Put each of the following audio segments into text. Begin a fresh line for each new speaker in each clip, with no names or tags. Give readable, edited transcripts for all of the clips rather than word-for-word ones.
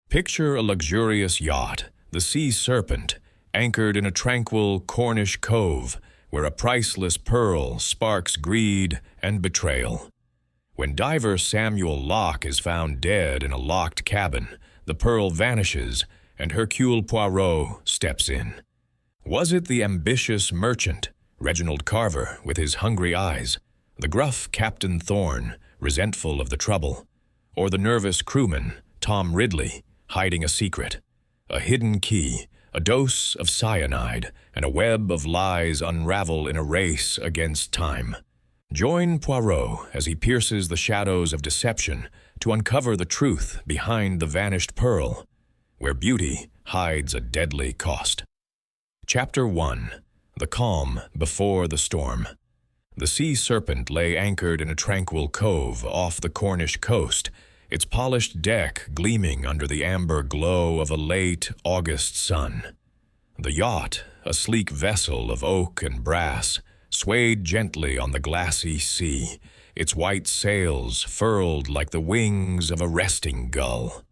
Picture a luxurious yacht, the Sea Serpent, anchored in a tranquil Cornish cove where a priceless pearl sparks greed and betrayal. When diver Samuel Locke is found dead in a locked cabin, the pearl vanishes and Hercule Poirot steps in. Was it the ambitious merchant, Reginald Carver, with his hungry eyes, the gruff Captain Thorne, resentful of the trouble, or the nervous crewman, Tom Ridley, hiding a secret, a hidden key, a dose of cyanide, and a web of lies unravel in a race against time? Join Poirot as he pierces the shadows of deception to uncover the truth behind the vanished pearl, where beauty hides a deadly cost. Chapter 1. The Calm Before the Storm. The Sea Serpent lay anchored in a tranquil cove off the Cornish coast, its polished deck gleaming under the amber glow of a late August sun. The yacht, a sleek vessel of oak and brass, swayed gently on the glassy sea, its white sails furled like the wings of a resting gull.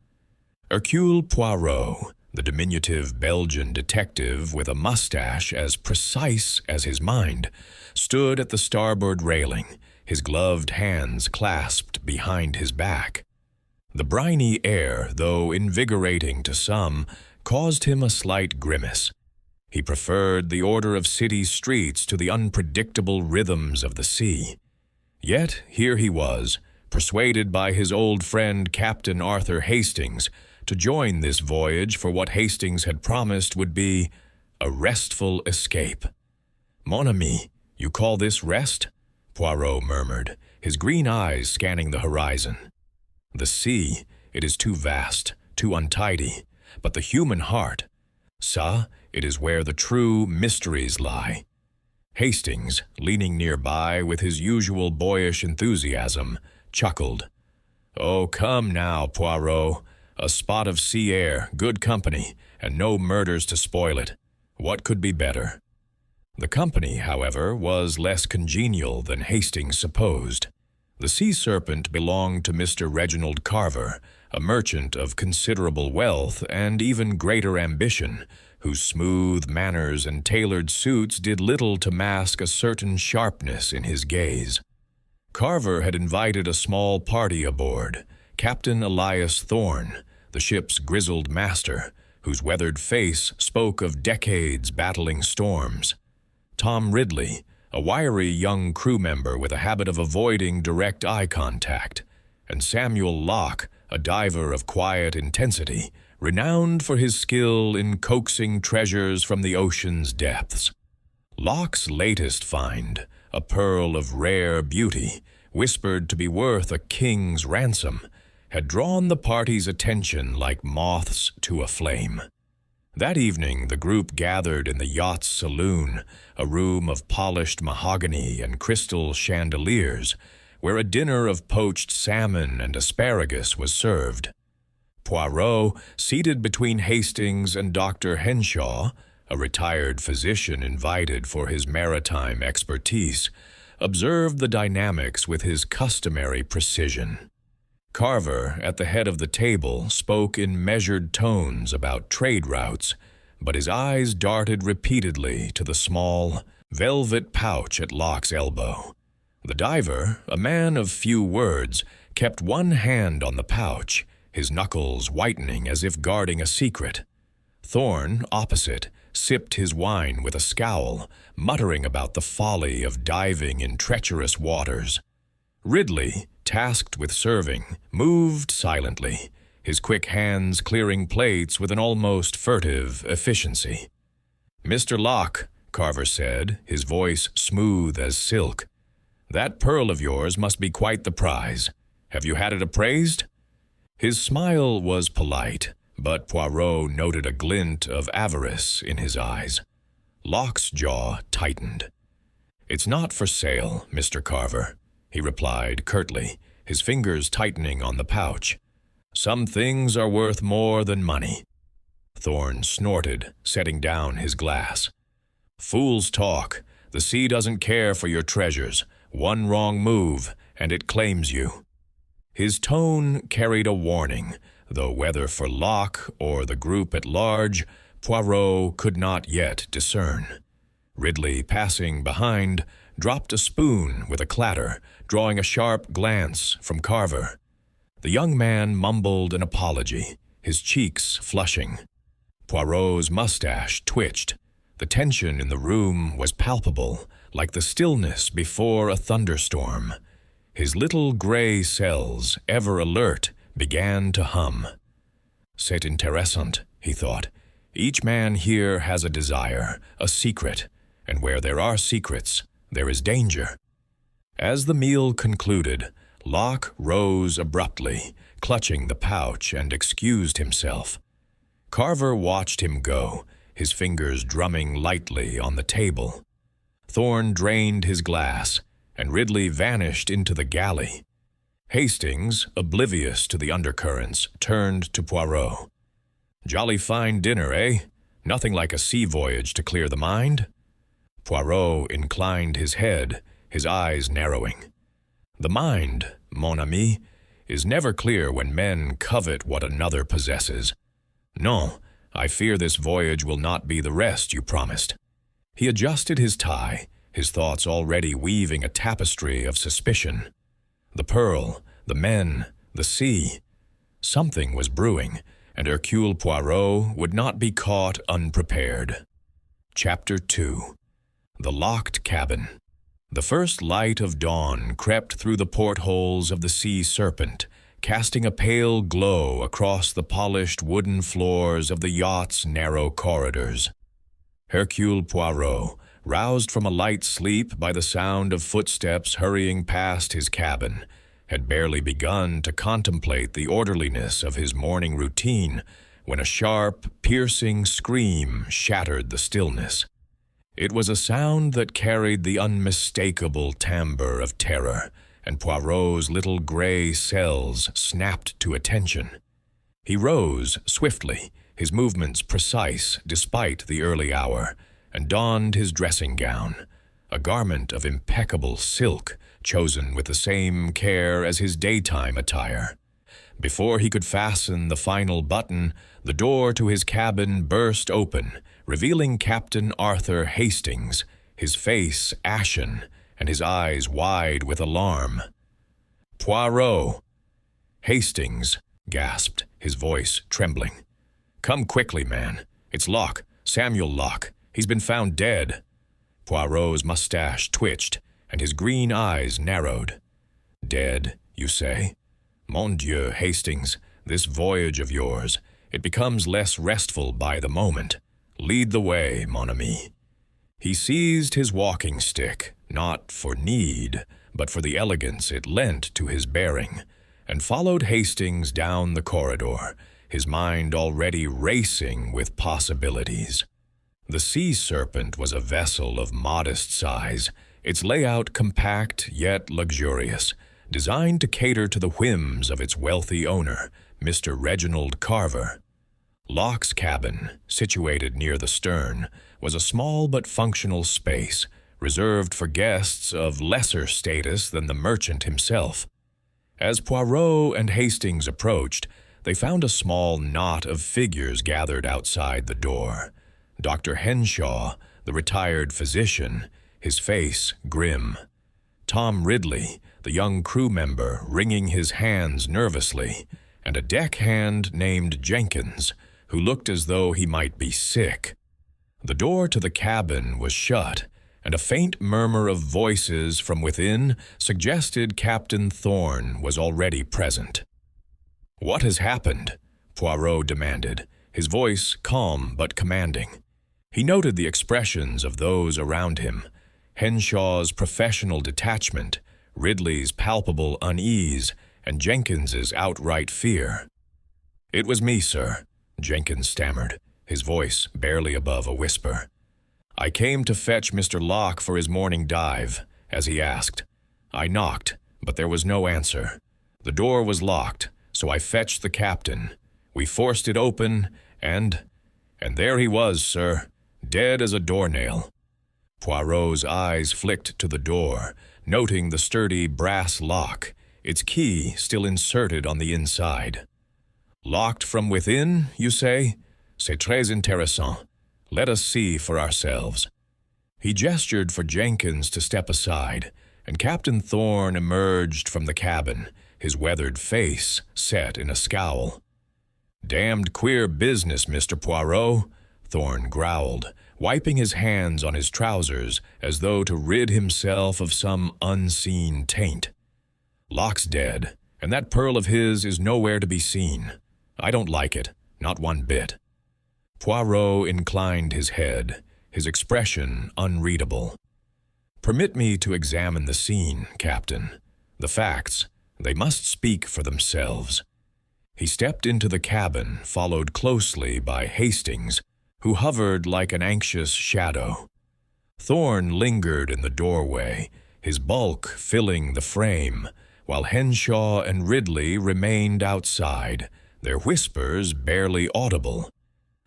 Hercule Poirot, the diminutive Belgian detective with a mustache as precise as his mind, stood at the starboard railing, his gloved hands clasped behind his back. The briny air, though invigorating to some, caused him a slight grimace. He preferred the order of city streets to the unpredictable rhythms of the sea. Yet here he was, persuaded by his old friend Captain Arthur Hastings to join this voyage for what Hastings had promised would be a restful escape. "Mon ami, you call this rest?" Poirot murmured, his green eyes scanning the horizon. "The sea, it is too vast, too untidy, but the human heart, ça, it is where the true mysteries lie." Hastings, leaning nearby with his usual boyish enthusiasm, chuckled. "Oh, come now, Poirot. A spot of sea air, good company, and no murders to spoil it. What could be better?" The company, however, was less congenial than Hastings supposed. The Sea Serpent belonged to Mr. Reginald Carver, a merchant of considerable wealth and even greater ambition, whose smooth manners and tailored suits did little to mask a certain sharpness in his gaze. Carver had invited a small party aboard, Captain Elias Thorne, the ship's grizzled master, whose weathered face spoke of decades battling storms; Tom Ridley, a wiry young crew member with a habit of avoiding direct eye contact; and Samuel Locke, a diver of quiet intensity, renowned for his skill in coaxing treasures from the ocean's depths. Locke's latest find, a pearl of rare beauty, whispered to be worth a king's ransom, had drawn the party's attention like moths to a flame. That evening the group gathered in the yacht's saloon, a room of polished mahogany and crystal chandeliers, where a dinner of poached salmon and asparagus was served. Poirot, seated between Hastings and Dr. Henshaw, a retired physician invited for his maritime expertise, observed the dynamics with his customary precision. Carver, at the head of the table, spoke in measured tones about trade routes, but his eyes darted repeatedly to the small, velvet pouch at Locke's elbow. The diver, a man of few words, kept one hand on the pouch, his knuckles whitening as if guarding a secret. Thorne, opposite, sipped his wine with a scowl, muttering about the folly of diving in treacherous waters. Ridley, tasked with serving, moved silently, his quick hands clearing plates with an almost furtive efficiency. "Mr. Locke," Carver said, his voice smooth as silk, "that pearl of yours must be quite the prize. Have you had it appraised?" His smile was polite, but Poirot noted a glint of avarice in his eyes. Locke's jaw tightened. "It's not for sale, Mr. Carver," he replied curtly, his fingers tightening on the pouch. "Some things are worth more than money." Thorne snorted, setting down his glass. "Fools talk. The sea doesn't care for your treasures. One wrong move, and it claims you." His tone carried a warning, though whether for Locke or the group at large, Poirot could not yet discern. Ridley, passing behind, dropped a spoon with a clatter, drawing a sharp glance from Carver. The young man mumbled an apology, his cheeks flushing. Poirot's mustache twitched. The tension in the room was palpable, like the stillness before a thunderstorm. His little gray cells, ever alert, began to hum. C'est intéressant, he thought. Each man here has a desire, a secret, and where there are secrets, there is danger. As the meal concluded, Locke rose abruptly, clutching the pouch, and excused himself. Carver watched him go, his fingers drumming lightly on the table. Thorne drained his glass, and Ridley vanished into the galley. Hastings, oblivious to the undercurrents, turned to Poirot. "Jolly fine dinner, eh? Nothing like a sea voyage to clear the mind?" Poirot inclined his head, his eyes narrowing. "The mind, mon ami, is never clear when men covet what another possesses. Non, I fear this voyage will not be the rest you promised." He adjusted his tie, his thoughts already weaving a tapestry of suspicion. The pearl, the men, the sea. Something was brewing, and Hercule Poirot would not be caught unprepared. Chapter 2. The Locked Cabin. The first light of dawn crept through the portholes of the Sea Serpent, casting a pale glow across the polished wooden floors of the yacht's narrow corridors. Hercule Poirot, roused from a light sleep by the sound of footsteps hurrying past his cabin, had barely begun to contemplate the orderliness of his morning routine when a sharp, piercing scream shattered the stillness. It was a sound that carried the unmistakable timbre of terror, and Poirot's little gray cells snapped to attention. He rose swiftly, his movements precise despite the early hour, and donned his dressing gown, a garment of impeccable silk, chosen with the same care as his daytime attire. Before he could fasten the final button, the door to his cabin burst open, revealing Captain Arthur Hastings, his face ashen and his eyes wide with alarm. "Poirot!" Hastings gasped, his voice trembling. "Come quickly, man. It's Locke, Samuel Locke. He's been found dead." Poirot's mustache twitched, and his green eyes narrowed. "Dead, you say? Mon Dieu, Hastings, this voyage of yours, it becomes less restful by the moment. Lead the way, mon ami." He seized his walking stick, not for need, but for the elegance it lent to his bearing, and followed Hastings down the corridor, his mind already racing with possibilities. The Sea Serpent was a vessel of modest size, its layout compact yet luxurious, designed to cater to the whims of its wealthy owner, Mr. Reginald Carver. Locke's cabin, situated near the stern, was a small but functional space, reserved for guests of lesser status than the merchant himself. As Poirot and Hastings approached, they found a small knot of figures gathered outside the door. Dr. Henshaw, the retired physician, his face grim. Tom Ridley, the young crew member, wringing his hands nervously, and a deckhand named Jenkins, who looked as though he might be sick. The door to the cabin was shut, and a faint murmur of voices from within suggested Captain Thorne was already present. "What has happened?" Poirot demanded, his voice calm but commanding. He noted the expressions of those around him, Henshaw's professional detachment, Ridley's palpable unease, and Jenkins's outright fear. "It was me, sir," Jenkins stammered, his voice barely above a whisper. "I came to fetch Mr. Locke for his morning dive, as he asked. I knocked, but there was no answer. The door was locked, so I fetched the captain. We forced it open, and there he was, sir, dead as a doornail." Poirot's eyes flicked to the door, noting the sturdy brass lock, its key still inserted on the inside. Locked from within, you say? C'est très intéressant. Let us see for ourselves. He gestured for Jenkins to step aside, and Captain Thorne emerged from the cabin, his weathered face set in a scowl. "Damned queer business, Mr. Poirot," Thorne growled, wiping his hands on his trousers as though to rid himself of some unseen taint. "Locke's dead, and that pearl of his is nowhere to be seen. I don't like it, not one bit." Poirot inclined his head, his expression unreadable. "Permit me to examine the scene, Captain. The facts, they must speak for themselves." He stepped into the cabin, followed closely by Hastings, who hovered like an anxious shadow. Thorne lingered in the doorway, his bulk filling the frame, while Henshaw and Ridley remained outside, their whispers barely audible.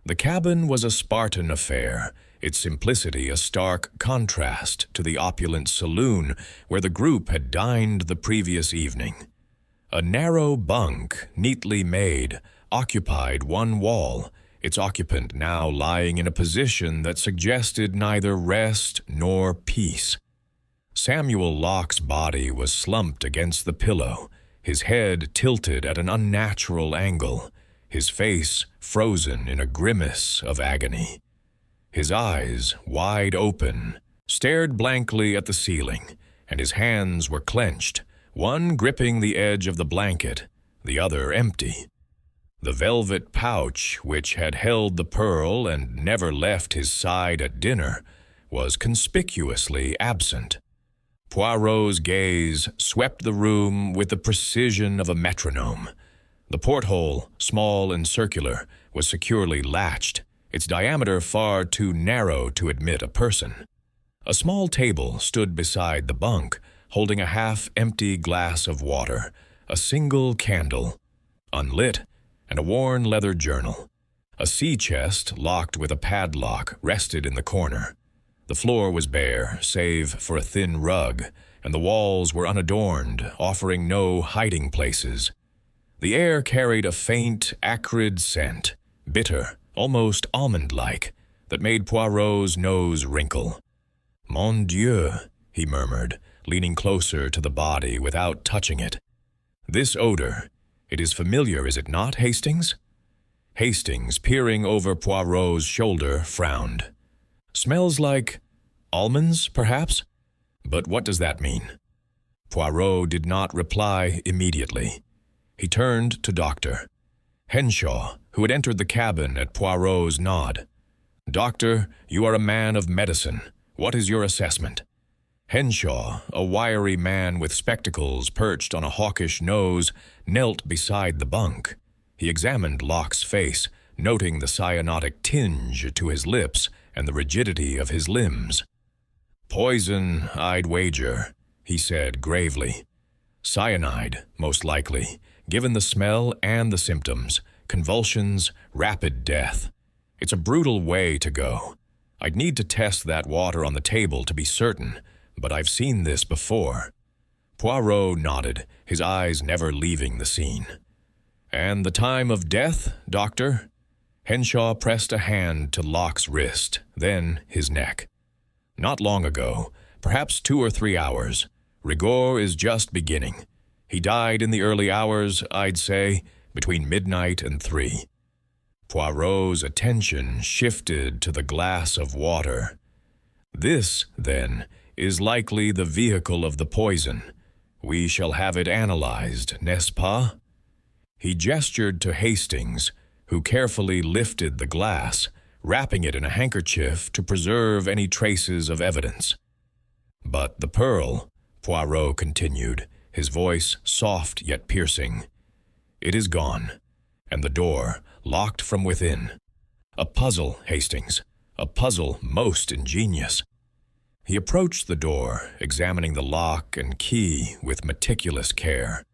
The cabin was a Spartan affair, its simplicity a stark contrast to the opulent saloon where the group had dined the previous evening. A narrow bunk, neatly made, occupied one wall, its occupant now lying in a position that suggested neither rest nor peace. Samuel Locke's body was slumped against the pillow, his head tilted at an unnatural angle, his face frozen in a grimace of agony. His eyes, wide open, stared blankly at the ceiling, and his hands were clenched, one gripping the edge of the blanket, the other empty. The velvet pouch, which had held the pearl and never left his side at dinner, was conspicuously absent. Poirot's gaze swept the room with the precision of a metronome. The porthole, small and circular, was securely latched, its diameter far too narrow to admit a person. A small table stood beside the bunk, holding a half-empty glass of water, a single candle, unlit, and a worn leather journal. A sea chest, locked with a padlock, rested in the corner. The floor was bare, save for a thin rug, and the walls were unadorned, offering no hiding places. The air carried a faint, acrid scent, bitter, almost almond-like, that made Poirot's nose wrinkle. "Mon Dieu," he murmured, leaning closer to the body without touching it. "This odor, it is familiar, is it not, Hastings?" Hastings, peering over Poirot's shoulder, frowned. "Smells like almonds, perhaps? But what does that mean?" Poirot did not reply immediately. He turned to Doctor Henshaw, who had entered the cabin at Poirot's nod. "Doctor, you are a man of medicine. What is your assessment?" Henshaw, a wiry man with spectacles perched on a hawkish nose, knelt beside the bunk. He examined Locke's face, noting the cyanotic tinge to his lips and the rigidity of his limbs. "Poison, I'd wager," he said gravely. "Cyanide, most likely, given the smell and the symptoms, convulsions, rapid death. It's a brutal way to go. I'd need to test that water on the table to be certain, but I've seen this before." Poirot nodded, his eyes never leaving the scene. "And the time of death, Doctor?" Henshaw pressed a hand to Locke's wrist, then his neck. "Not long ago, perhaps 2 or 3 hours. Rigor is just beginning. He died in the early hours, I'd say, between midnight and 3. Poirot's attention shifted to the glass of water. "This, then, is likely the vehicle of the poison. We shall have it analyzed, n'est-ce pas?" He gestured to Hastings, who carefully lifted the glass, wrapping it in a handkerchief to preserve any traces of evidence. "But the pearl," Poirot continued, his voice soft yet piercing. "It is gone, and the door locked from within. A puzzle, Hastings, a puzzle most ingenious." He approached the door, examining the lock and key with meticulous care.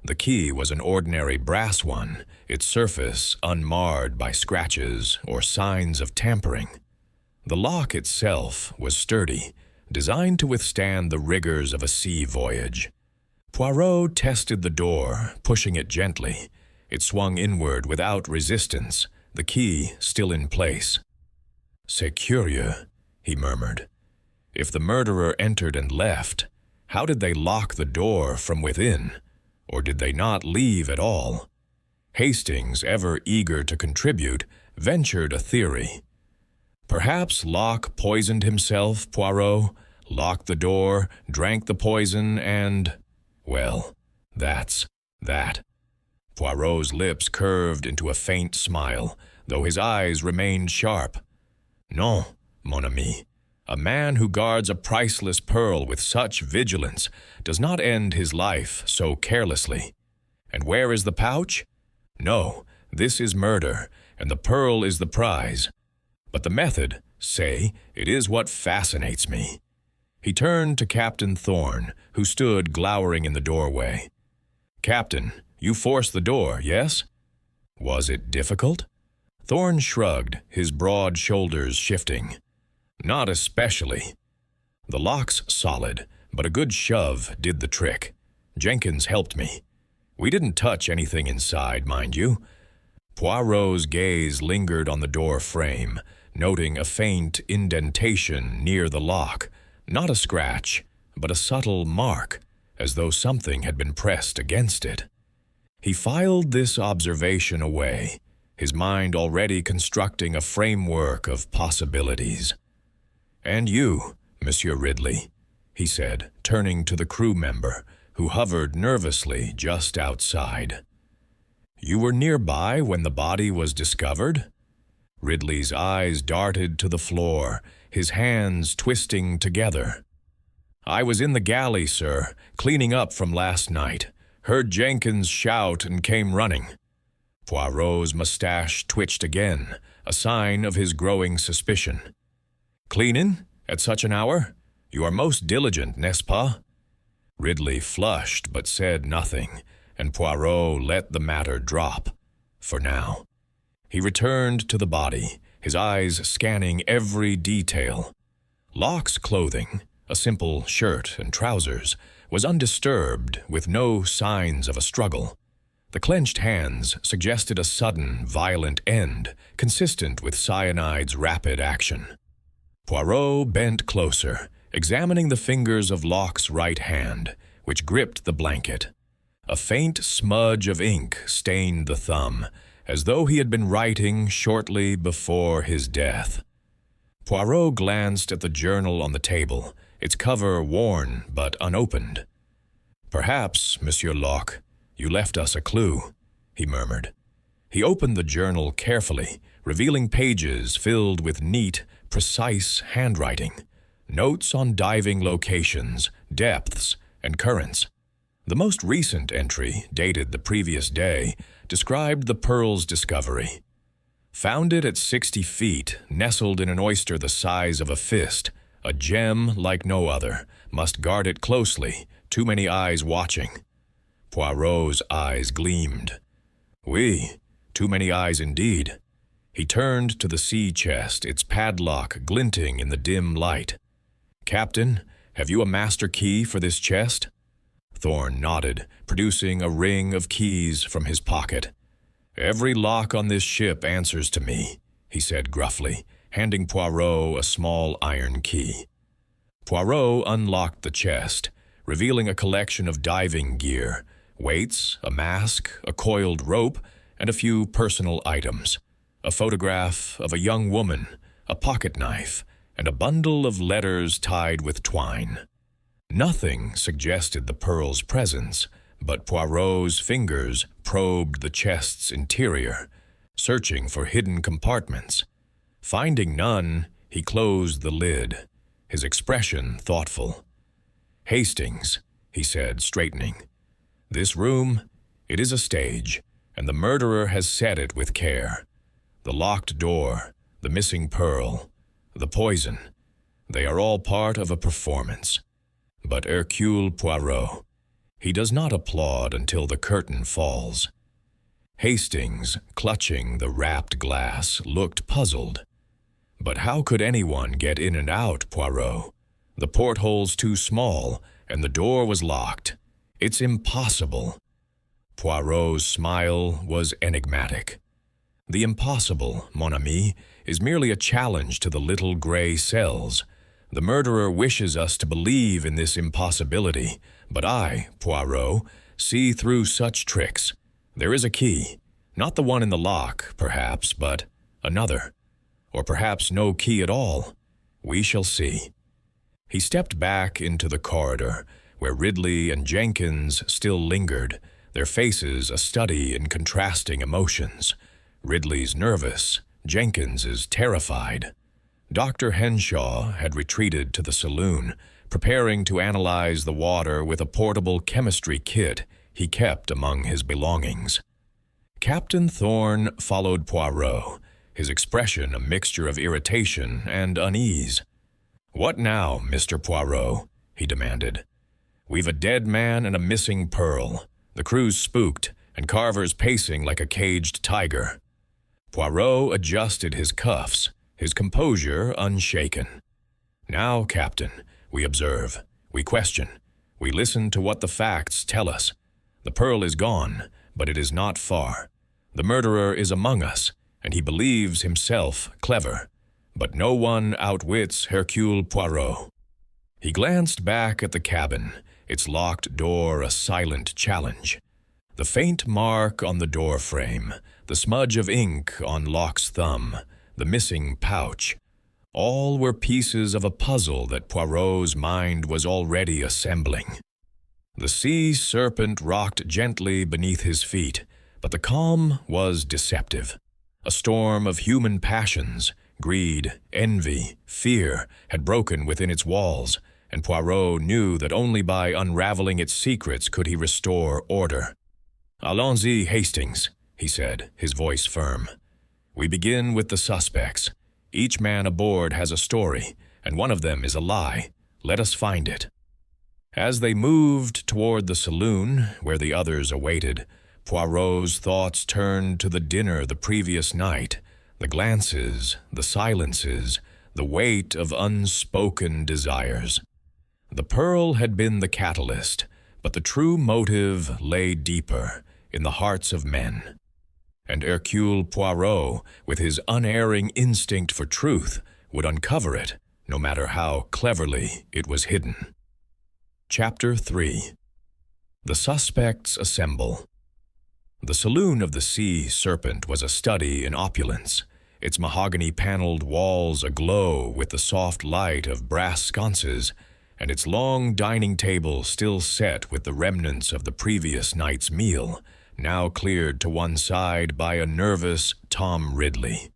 The key was an ordinary brass one, its surface unmarred by scratches or signs of tampering. The lock itself was sturdy, designed to withstand the rigors of a sea voyage. Poirot tested the door, pushing it gently, It swung inward without resistance, the key still in place. "C'est curieux," he murmured. "If the murderer entered and left, how did they lock the door from within? Or did they not leave at all?" Hastings, ever eager to contribute, ventured a theory. "Perhaps Locke poisoned himself, Poirot, locked the door, drank the poison, and... well, that's that." Poirot's lips curved into a faint smile, though his eyes remained sharp. "Non, mon ami. A man who guards a priceless pearl with such vigilance does not end his life so carelessly. And where is the pouch? No, this is murder, and the pearl is the prize. But the method, say, it is what fascinates me." He turned to Captain Thorne, who stood glowering in the doorway. "Captain, you forced the door, yes?" "Was it difficult?" Thorne shrugged, his broad shoulders shifting. "Not especially. The lock's solid, but a good shove did the trick. Jenkins helped me. We didn't touch anything inside, mind you." Poirot's gaze lingered on the door frame, noting a faint indentation near the lock. Not a scratch, but a subtle mark, as though something had been pressed against it. He filed this observation away, his mind already constructing a framework of possibilities. "And you, Monsieur Ridley," he said, turning to the crew member, who hovered nervously just outside. "You were nearby when the body was discovered?" Ridley's eyes darted to the floor, his hands twisting together. "I was in the galley, sir, cleaning up from last night. Heard Jenkins shout and came running." Poirot's mustache twitched again, a sign of his growing suspicion. "Cleanin'? At such an hour? You are most diligent, n'est-ce pas?" Ridley flushed but said nothing, and Poirot let the matter drop, for now. He returned to the body, his eyes scanning every detail. Locke's clothing, a simple shirt and trousers, was undisturbed, with no signs of a struggle. The clenched hands suggested a sudden, violent end, consistent with cyanide's rapid action. Poirot bent closer, examining the fingers of Locke's right hand, which gripped the blanket. A faint smudge of ink stained the thumb, as though he had been writing shortly before his death. Poirot glanced at the journal on the table, its cover worn but unopened. "Perhaps, Monsieur Locke, you left us a clue," he murmured. He opened the journal carefully, revealing pages filled with neat, precise handwriting, notes on diving locations, depths, and currents. The most recent entry, dated the previous day, described the pearl's discovery. "Found it at 60 feet, nestled in an oyster the size of a fist. A gem like no other. Must guard it closely. Too many eyes watching." Poirot's eyes gleamed. "Oui, too many eyes indeed." He turned to the sea chest, its padlock glinting in the dim light. "Captain, have you a master key for this chest?" Thorne nodded, producing a ring of keys from his pocket. "Every lock on this ship answers to me," he said gruffly, handing Poirot a small iron key. Poirot unlocked the chest, revealing a collection of diving gear, weights, a mask, a coiled rope, and a few personal items. A photograph of a young woman, a pocket knife, and a bundle of letters tied with twine. Nothing suggested the pearl's presence, but Poirot's fingers probed the chest's interior, searching for hidden compartments. Finding none, he closed the lid, his expression thoughtful. "Hastings," he said, straightening. "This room, it is a stage, and the murderer has set it with care. The locked door, the missing pearl, the poison, they are all part of a performance. But Hercule Poirot, he does not applaud until the curtain falls." Hastings, clutching the wrapped glass, looked puzzled. "But how could anyone get in and out, Poirot? The porthole's too small, and the door was locked. It's impossible." Poirot's smile was enigmatic. The impossible, mon ami, is merely a challenge to the little gray cells. The murderer wishes us to believe in this impossibility, but I, Poirot, see through such tricks. There is a key, not the one in the lock, perhaps, but another. Or perhaps no key at all. We shall see. He stepped back into the corridor, where Ridley and Jenkins still lingered, their faces a study in contrasting emotions. Ridley's nervous, Jenkins is terrified. Dr. Henshaw had retreated to the saloon, preparing to analyze the water with a portable chemistry kit he kept among his belongings. Captain Thorne followed Poirot, his expression a mixture of irritation and unease. "What now, Mr. Poirot?" he demanded. "We've a dead man and a missing pearl. The crew's spooked, and Carver's pacing like a caged tiger." Poirot adjusted his cuffs, his composure unshaken. "Now, Captain, we observe, we question, we listen to what the facts tell us. The pearl is gone, but it is not far. The murderer is among us, and he believes himself clever. But no one outwits Hercule Poirot." He glanced back at the cabin, its locked door a silent challenge. The faint mark on the door frame, the smudge of ink on Locke's thumb, the missing pouch, all were pieces of a puzzle that Poirot's mind was already assembling. The sea serpent rocked gently beneath his feet, but the calm was deceptive. A storm of human passions, greed, envy, fear, had broken within its walls, and Poirot knew that only by unraveling its secrets could he restore order. "Allons-y, Hastings," he said, his voice firm. "We begin with the suspects. Each man aboard has a story, and one of them is a lie. Let us find it." As they moved toward the saloon, where the others awaited, Poirot's thoughts turned to the dinner the previous night, the glances, the silences, the weight of unspoken desires. The pearl had been the catalyst, but the true motive lay deeper, in the hearts of men. And Hercule Poirot, with his unerring instinct for truth, would uncover it, no matter how cleverly it was hidden. Chapter 3. The Suspects Assemble. The saloon of the Sea Serpent was a study in opulence, its mahogany-paneled walls aglow with the soft light of brass sconces, and its long dining table still set with the remnants of the previous night's meal, now cleared to one side by a nervous Tom Ridley.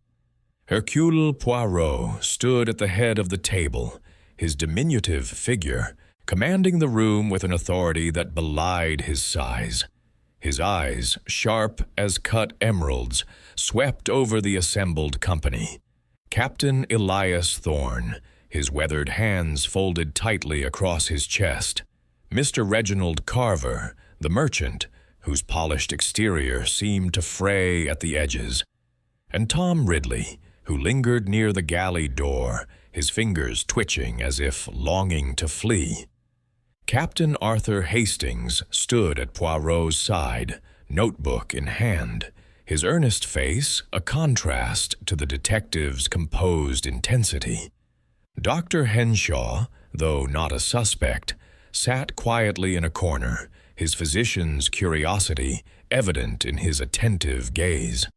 Hercule Poirot stood at the head of the table, his diminutive figure commanding the room with an authority that belied his size. His eyes, sharp as cut emeralds, swept over the assembled company. Captain Elias Thorne, his weathered hands folded tightly across his chest. Mr. Reginald Carver, the merchant, whose polished exterior seemed to fray at the edges. And Tom Ridley, who lingered near the galley door, his fingers twitching as if longing to flee. Captain Arthur Hastings stood at Poirot's side, notebook in hand, his earnest face a contrast to the detective's composed intensity. Dr. Henshaw, though not a suspect, sat quietly in a corner, his physician's curiosity evident in his attentive gaze.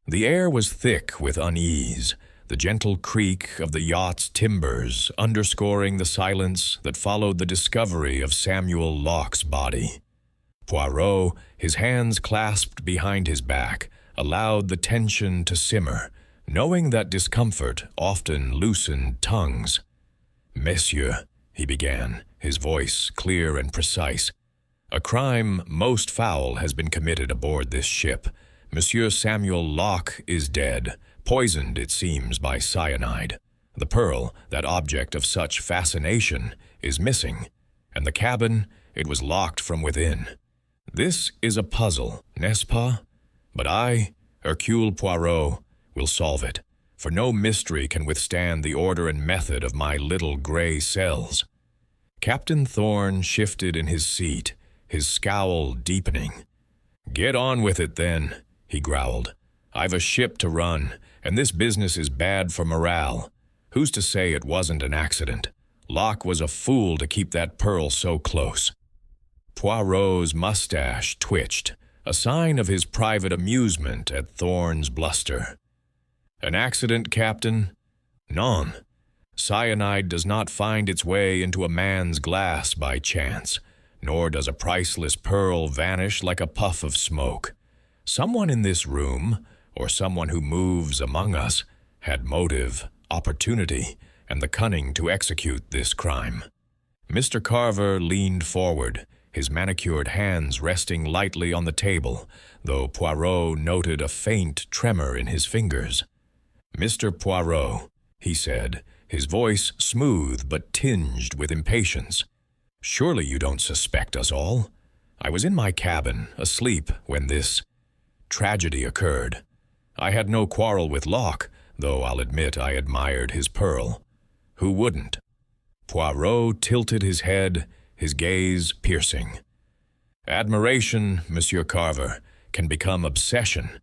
The air was thick with unease, the gentle creak of the yacht's timbers underscoring the silence that followed the discovery of Samuel Locke's body. Poirot, his hands clasped behind his back, allowed the tension to simmer, knowing that discomfort often loosened tongues. "Messieurs," he began, his voice clear and precise, "a crime most foul has been committed aboard this ship. Monsieur Samuel Locke is dead, poisoned, it seems, by cyanide. The pearl, that object of such fascination, is missing, and the cabin, it was locked from within. This is a puzzle, n'est-ce pas? But I, Hercule Poirot, will solve it, for no mystery can withstand the order and method of my little gray cells." Captain Thorne shifted in his seat, his scowl deepening. "Get on with it, then," he growled. "I've a ship to run, and this business is bad for morale. Who's to say it wasn't an accident? Locke was a fool to keep that pearl so close." Poirot's mustache twitched, a sign of his private amusement at Thorne's bluster. "An accident, Captain? Non. Cyanide does not find its way into a man's glass by chance, nor does a priceless pearl vanish like a puff of smoke. Someone in this room, or someone who moves among us, had motive, opportunity, and the cunning to execute this crime." Mr. Carver leaned forward, his manicured hands resting lightly on the table, though Poirot noted a faint tremor in his fingers. "Mr. Poirot," he said, his voice smooth but tinged with impatience, "surely you don't suspect us all? I was in my cabin, asleep, when this tragedy occurred. I had no quarrel with Locke, though I'll admit I admired his pearl. Who wouldn't?" Poirot tilted his head, his gaze piercing. "Admiration, Monsieur Carver, can become obsession.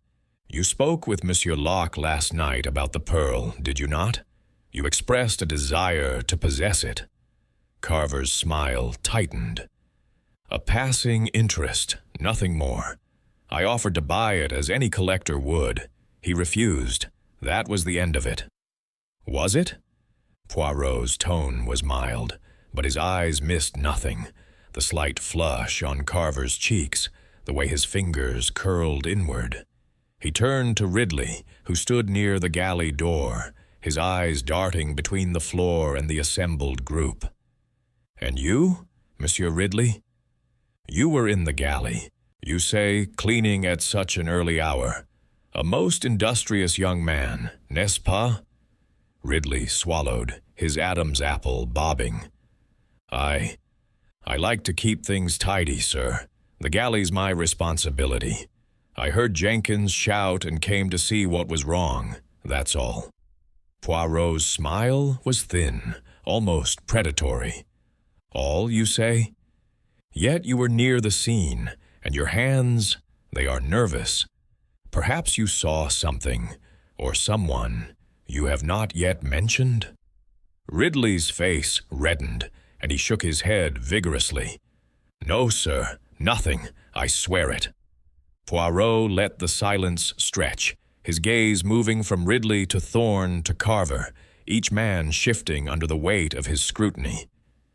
You spoke with Monsieur Locke last night about the pearl, did you not? You expressed a desire to possess it." Carver's smile tightened. "A passing interest, nothing more. I offered to buy it as any collector would. He refused. That was the end of it." "Was it?" Poirot's tone was mild, but his eyes missed nothing. The slight flush on Carver's cheeks, the way his fingers curled inward. He turned to Ridley, who stood near the galley door, his eyes darting between the floor and the assembled group. "And you, Monsieur Ridley? You were in the galley, you say, cleaning at such an early hour. A most industrious young man, n'est-ce pas?" Ridley swallowed, his Adam's apple bobbing. I like to keep things tidy, sir. The galley's my responsibility. I heard Jenkins shout and came to see what was wrong, that's all." Poirot's smile was thin, almost predatory. "All, you say? Yet you were near the scene, and your hands, they are nervous. Perhaps you saw something, or someone, you have not yet mentioned?" Ridley's face reddened, and he shook his head vigorously. "No, sir, nothing, I swear it." Poirot let the silence stretch, his gaze moving from Ridley to Thorne to Carver, each man shifting under the weight of his scrutiny.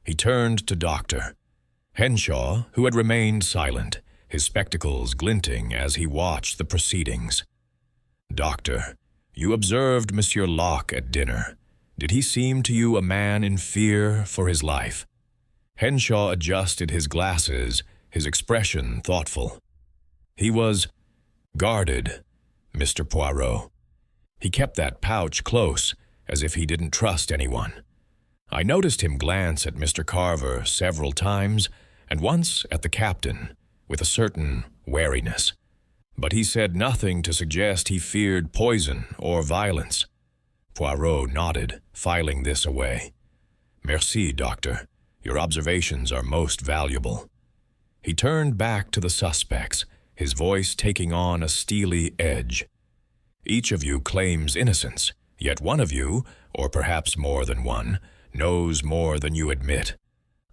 He turned to Dr. Henshaw, who had remained silent, his spectacles glinting as he watched the proceedings. "Doctor, you observed Monsieur Locke at dinner. Did he seem to you a man in fear for his life?" Henshaw adjusted his glasses, his expression thoughtful. "He was guarded, Mr. Poirot. He kept that pouch close, as if he didn't trust anyone. I noticed him glance at Mr. Carver several times, and once at the captain, with a certain wariness. But he said nothing to suggest he feared poison or violence." Poirot nodded, filing this away. "Merci, doctor. Your observations are most valuable." He turned back to the suspects, his voice taking on a steely edge. "Each of you claims innocence, yet one of you, or perhaps more than one, knows more than you admit.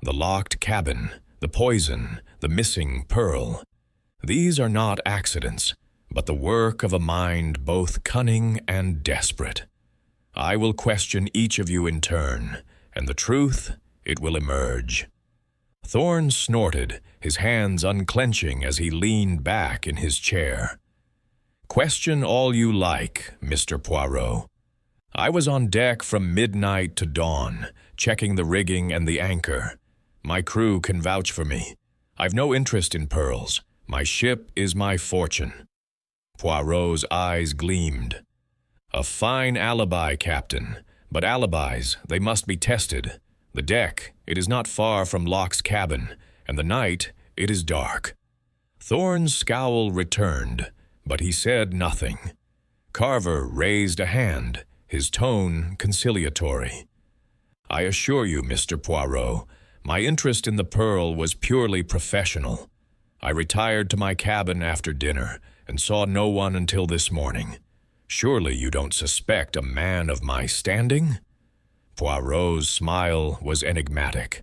The locked cabin, the poison, the missing pearl. These are not accidents, but the work of a mind both cunning and desperate. I will question each of you in turn, and the truth, it will emerge." Thorne snorted, his hands unclenching as he leaned back in his chair. "Question all you like, Mr. Poirot. I was on deck from midnight to dawn, checking the rigging and the anchor. My crew can vouch for me. I've no interest in pearls. My ship is my fortune." Poirot's eyes gleamed. "A fine alibi, Captain, but alibis, they must be tested. The deck, it is not far from Locke's cabin, and the night, it is dark." Thorne's scowl returned, but he said nothing. Carver raised a hand, his tone conciliatory. "I assure you, Mr. Poirot, my interest in the pearl was purely professional. I retired to my cabin after dinner and saw no one until this morning. Surely you don't suspect a man of my standing?" Poirot's smile was enigmatic.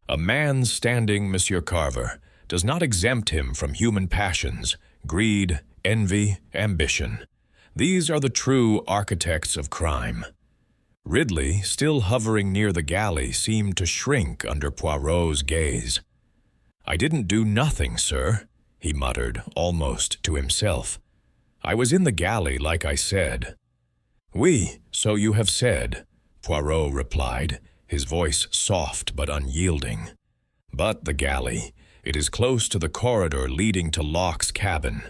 "A man's standing, Monsieur Carver, does not exempt him from human passions, greed, envy, ambition. These are the true architects of crime." Ridley, still hovering near the galley, seemed to shrink under Poirot's gaze. "I didn't do nothing, sir," he muttered, almost to himself. "I was in the galley, like I said." "Oui, so you have said," Poirot replied, his voice soft but unyielding. "But the galley, it is close to the corridor leading to Locke's cabin.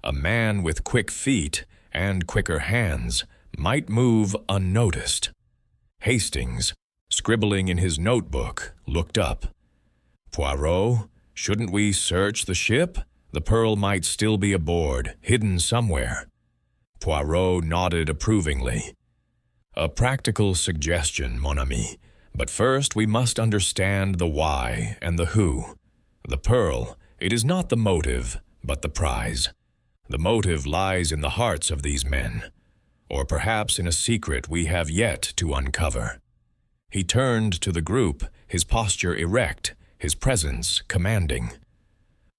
A man with quick feet and quicker hands might move unnoticed." Hastings, scribbling in his notebook, looked up. "Poirot, shouldn't we search the ship? The pearl might still be aboard, hidden somewhere." Poirot nodded approvingly. "A practical suggestion, mon ami, but first we must understand the why and the who. The pearl, it is not the motive, but the prize. The motive lies in the hearts of these men, or perhaps in a secret we have yet to uncover." He turned to the group, his posture erect, his presence commanding.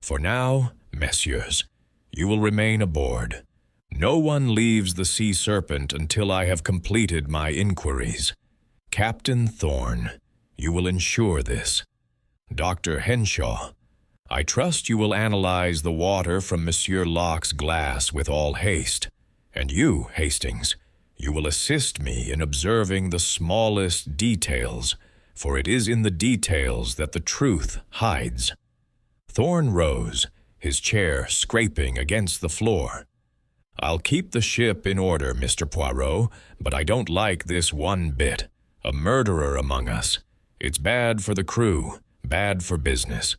"For now, messieurs, you will remain aboard. No one leaves the Sea Serpent until I have completed my inquiries. Captain Thorne, you will ensure this. Dr. Henshaw, I trust you will analyze the water from Monsieur Locke's glass with all haste. And you, Hastings, you will assist me in observing the smallest details, for it is in the details that the truth hides." Thorne rose, his chair scraping against the floor. "I'll keep the ship in order, Mr. Poirot, but I don't like this one bit. A murderer among us. It's bad for the crew, bad for business."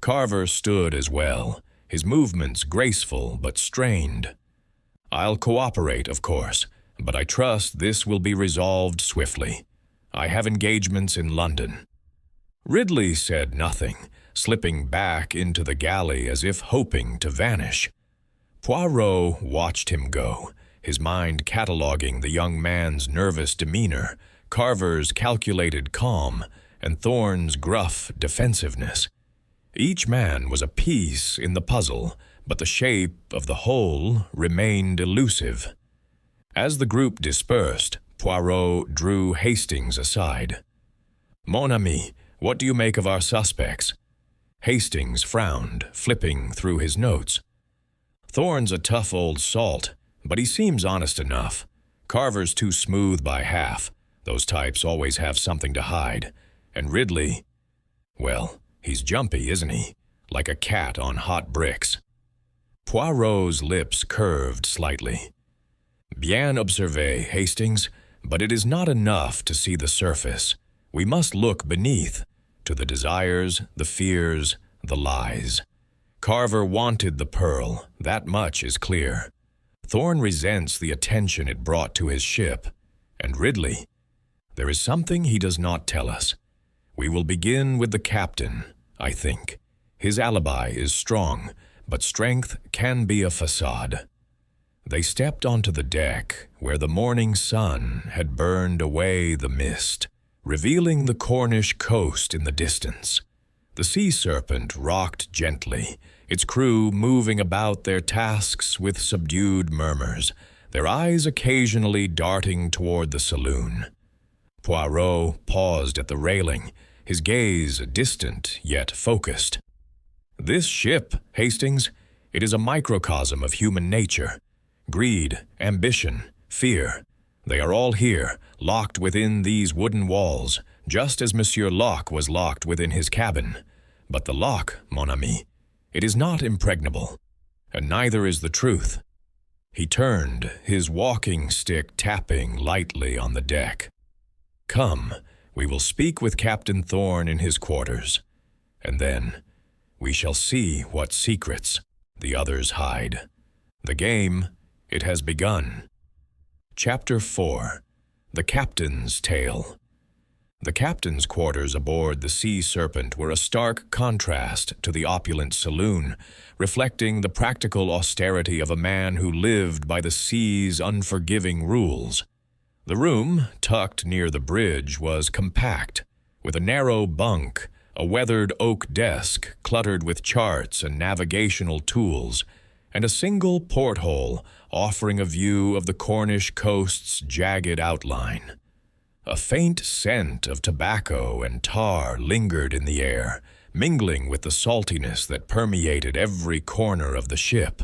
Carver stood as well, his movements graceful but strained. "I'll cooperate, of course, but I trust this will be resolved swiftly. I have engagements in London." Ridley said nothing, slipping back into the galley as if hoping to vanish. Poirot watched him go, his mind cataloguing the young man's nervous demeanor, Carver's calculated calm, and Thorne's gruff defensiveness. Each man was a piece in the puzzle, but the shape of the whole remained elusive. As the group dispersed, Poirot drew Hastings aside. "Mon ami, what do you make of our suspects?" Hastings frowned, flipping through his notes. "Thorne's a tough old salt, but he seems honest enough. Carver's too smooth by half. Those types always have something to hide. And Ridley, well, he's jumpy, isn't he? Like a cat on hot bricks." Poirot's lips curved slightly. "Bien observé, Hastings, but it is not enough to see the surface. We must look beneath, to the desires, the fears, the lies. Carver wanted the pearl, that much is clear. Thorne resents the attention it brought to his ship. And Ridley, there is something he does not tell us. We will begin with the captain, I think. His alibi is strong, but strength can be a facade." They stepped onto the deck, where the morning sun had burned away the mist, revealing the Cornish coast in the distance. The Sea Serpent rocked gently, its crew moving about their tasks with subdued murmurs, their eyes occasionally darting toward the saloon. Poirot paused at the railing, his gaze distant yet focused. "This ship, Hastings, it is a microcosm of human nature. Greed, ambition, fear, they are all here, locked within these wooden walls, just as Monsieur Locke was locked within his cabin. But the lock, mon ami, it is not impregnable, and neither is the truth." He turned, his walking stick tapping lightly on the deck. "Come, we will speak with Captain Thorne in his quarters, and then we shall see what secrets the others hide. The game, it has begun." Chapter 4. The Captain's Tale. The captain's quarters aboard the Sea Serpent were a stark contrast to the opulent saloon, reflecting the practical austerity of a man who lived by the sea's unforgiving rules. The room, tucked near the bridge, was compact, with a narrow bunk, a weathered oak desk cluttered with charts and navigational tools, and a single porthole offering a view of the Cornish coast's jagged outline. A faint scent of tobacco and tar lingered in the air, mingling with the saltiness that permeated every corner of the ship.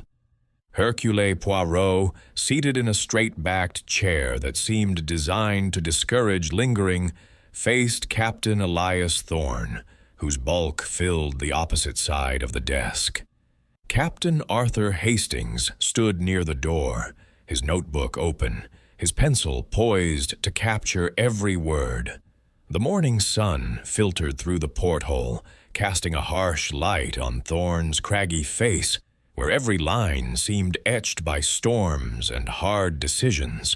Hercule Poirot, seated in a straight-backed chair that seemed designed to discourage lingering, faced Captain Elias Thorne, whose bulk filled the opposite side of the desk. Captain Arthur Hastings stood near the door, his notebook open, his pencil poised to capture every word. The morning sun filtered through the porthole, casting a harsh light on Thorne's craggy face, where every line seemed etched by storms and hard decisions.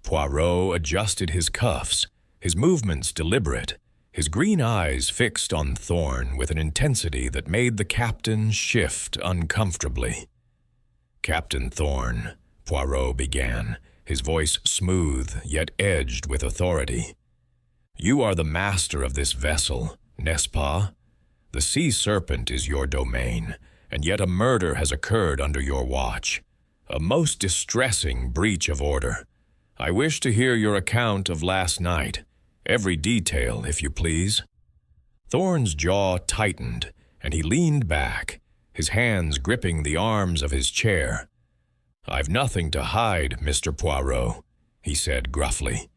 Poirot adjusted his cuffs, his movements deliberate, his green eyes fixed on Thorne with an intensity that made the captain shift uncomfortably. "Captain Thorne," Poirot began, his voice smooth yet edged with authority. "You are the master of this vessel, n'est-ce pas? The Sea Serpent is your domain, and yet a murder has occurred under your watch. A most distressing breach of order. I wish to hear your account of last night. Every detail, if you please." Thorne's jaw tightened, and he leaned back, his hands gripping the arms of his chair. "I've nothing to hide, Mr. Poirot," he said gruffly.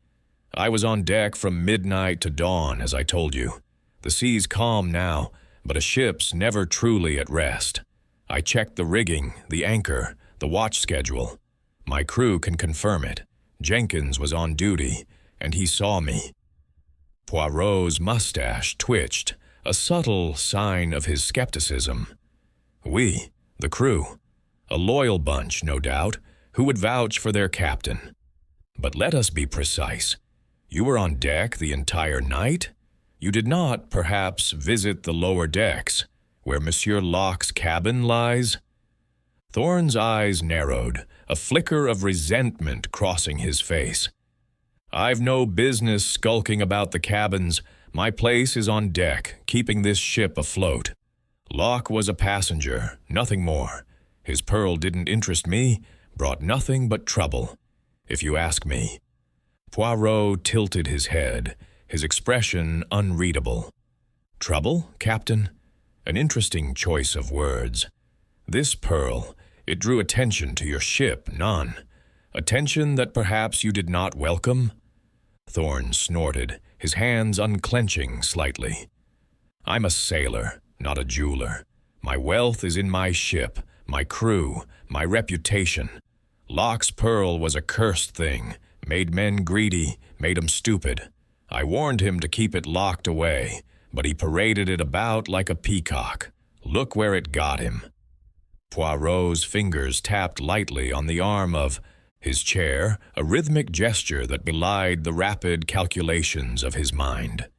"I was on deck from midnight to dawn, as I told you. The sea's calm now, but a ship's never truly at rest. I checked the rigging, the anchor, the watch schedule. My crew can confirm it. Jenkins was on duty, and he saw me." Poirot's mustache twitched, a subtle sign of his skepticism. "We, the crew. A loyal bunch, no doubt, who would vouch for their captain. But let us be precise. You were on deck the entire night? You did not, perhaps, visit the lower decks, where Monsieur Locke's cabin lies?" Thorne's eyes narrowed, a flicker of resentment crossing his face. "I've no business skulking about the cabins. My place is on deck, keeping this ship afloat. Locke was a passenger, nothing more. His pearl didn't interest me, brought nothing but trouble, if you ask me." Poirot tilted his head, his expression unreadable. "Trouble, Captain? An interesting choice of words. This pearl, it drew attention to your ship, none. Attention that perhaps you did not welcome?" Thorne snorted, his hands unclenching slightly. "I'm a sailor, not a jeweler. My wealth is in my ship, my crew, my reputation. Locke's pearl was a cursed thing, made men greedy, made 'em stupid. I warned him to keep it locked away, but he paraded it about like a peacock. Look where it got him." Poirot's fingers tapped lightly on the arm of his chair, a rhythmic gesture that belied the rapid calculations of his mind.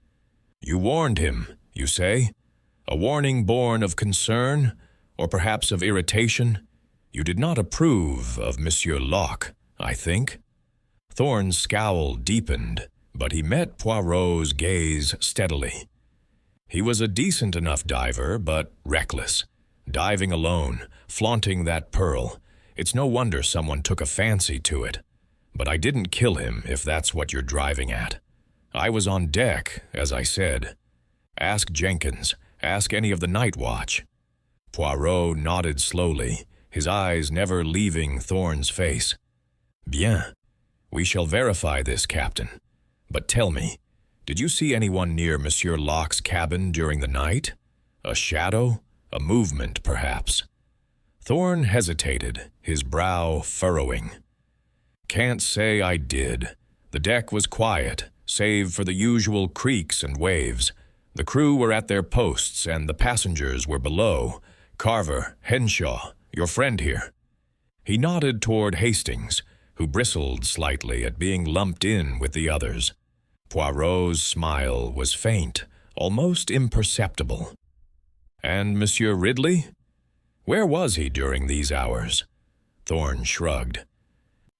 "You warned him, you say? A warning born of concern, or perhaps of irritation? You did not approve of Monsieur Locke, I think." Thorne's scowl deepened, but he met Poirot's gaze steadily. He was a decent enough diver, but reckless. Diving alone, flaunting that pearl. It's no wonder someone took a fancy to it. But I didn't kill him, if that's what you're driving at. I was on deck, as I said. Ask Jenkins. Ask any of the night watch." Poirot nodded slowly, his eyes never leaving Thorne's face. "Bien. We shall verify this, Captain. But tell me, did you see anyone near Monsieur Locke's cabin during the night? A shadow? A movement, perhaps?" Thorne hesitated, his brow furrowing. "Can't say I did. The deck was quiet, save for the usual creaks and waves. The crew were at their posts and the passengers were below. Carver, Henshaw, your friend here." He nodded toward Hastings, who bristled slightly at being lumped in with the others. Poirot's smile was faint, almost imperceptible. And Monsieur Ridley? Where was he during these hours? Thorne shrugged.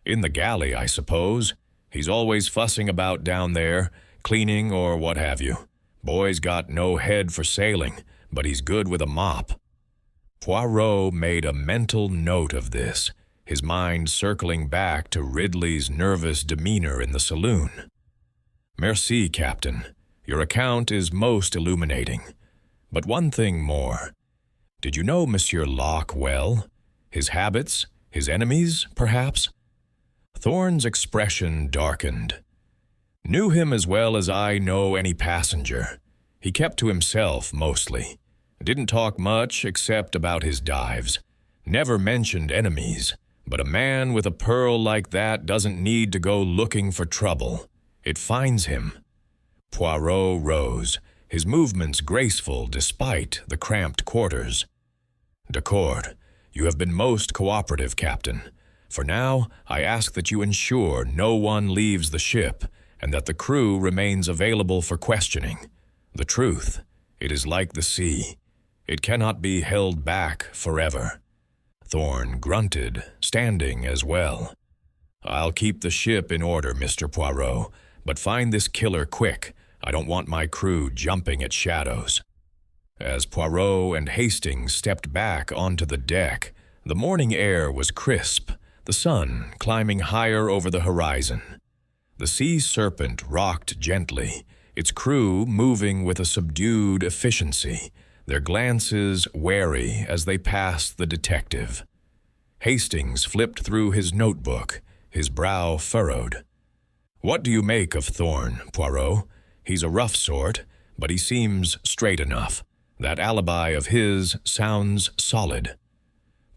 In the galley, I suppose. He's always fussing about down there, cleaning or what have you. Boy's got no head for sailing, but he's good with a mop. Poirot made a mental note of this, his mind circling back to Ridley's nervous demeanor in the saloon. Merci, Captain. Your account is most illuminating. But one thing more. Did you know Monsieur Locke well? His habits? His enemies, perhaps? Thorne's expression darkened. Knew him as well as I know any passenger. He kept to himself, mostly. Didn't talk much except about his dives. Never mentioned enemies. But a man with a pearl like that doesn't need to go looking for trouble. It finds him. Poirot rose, his movements graceful despite the cramped quarters. D'accord. You have been most cooperative, Captain. For now, I ask that you ensure no one leaves the ship and that the crew remains available for questioning. The truth, it is like the sea. It cannot be held back forever. Thorne grunted, standing as well. I'll keep the ship in order, Mr. Poirot, but find this killer quick. I don't want my crew jumping at shadows. As Poirot and Hastings stepped back onto the deck, the morning air was crisp, the sun climbing higher over the horizon. The Sea Serpent rocked gently, its crew moving with a subdued efficiency, their glances wary as they passed the detective. Hastings flipped through his notebook, his brow furrowed. What do you make of Thorne, Poirot? He's a rough sort, but he seems straight enough. That alibi of his sounds solid.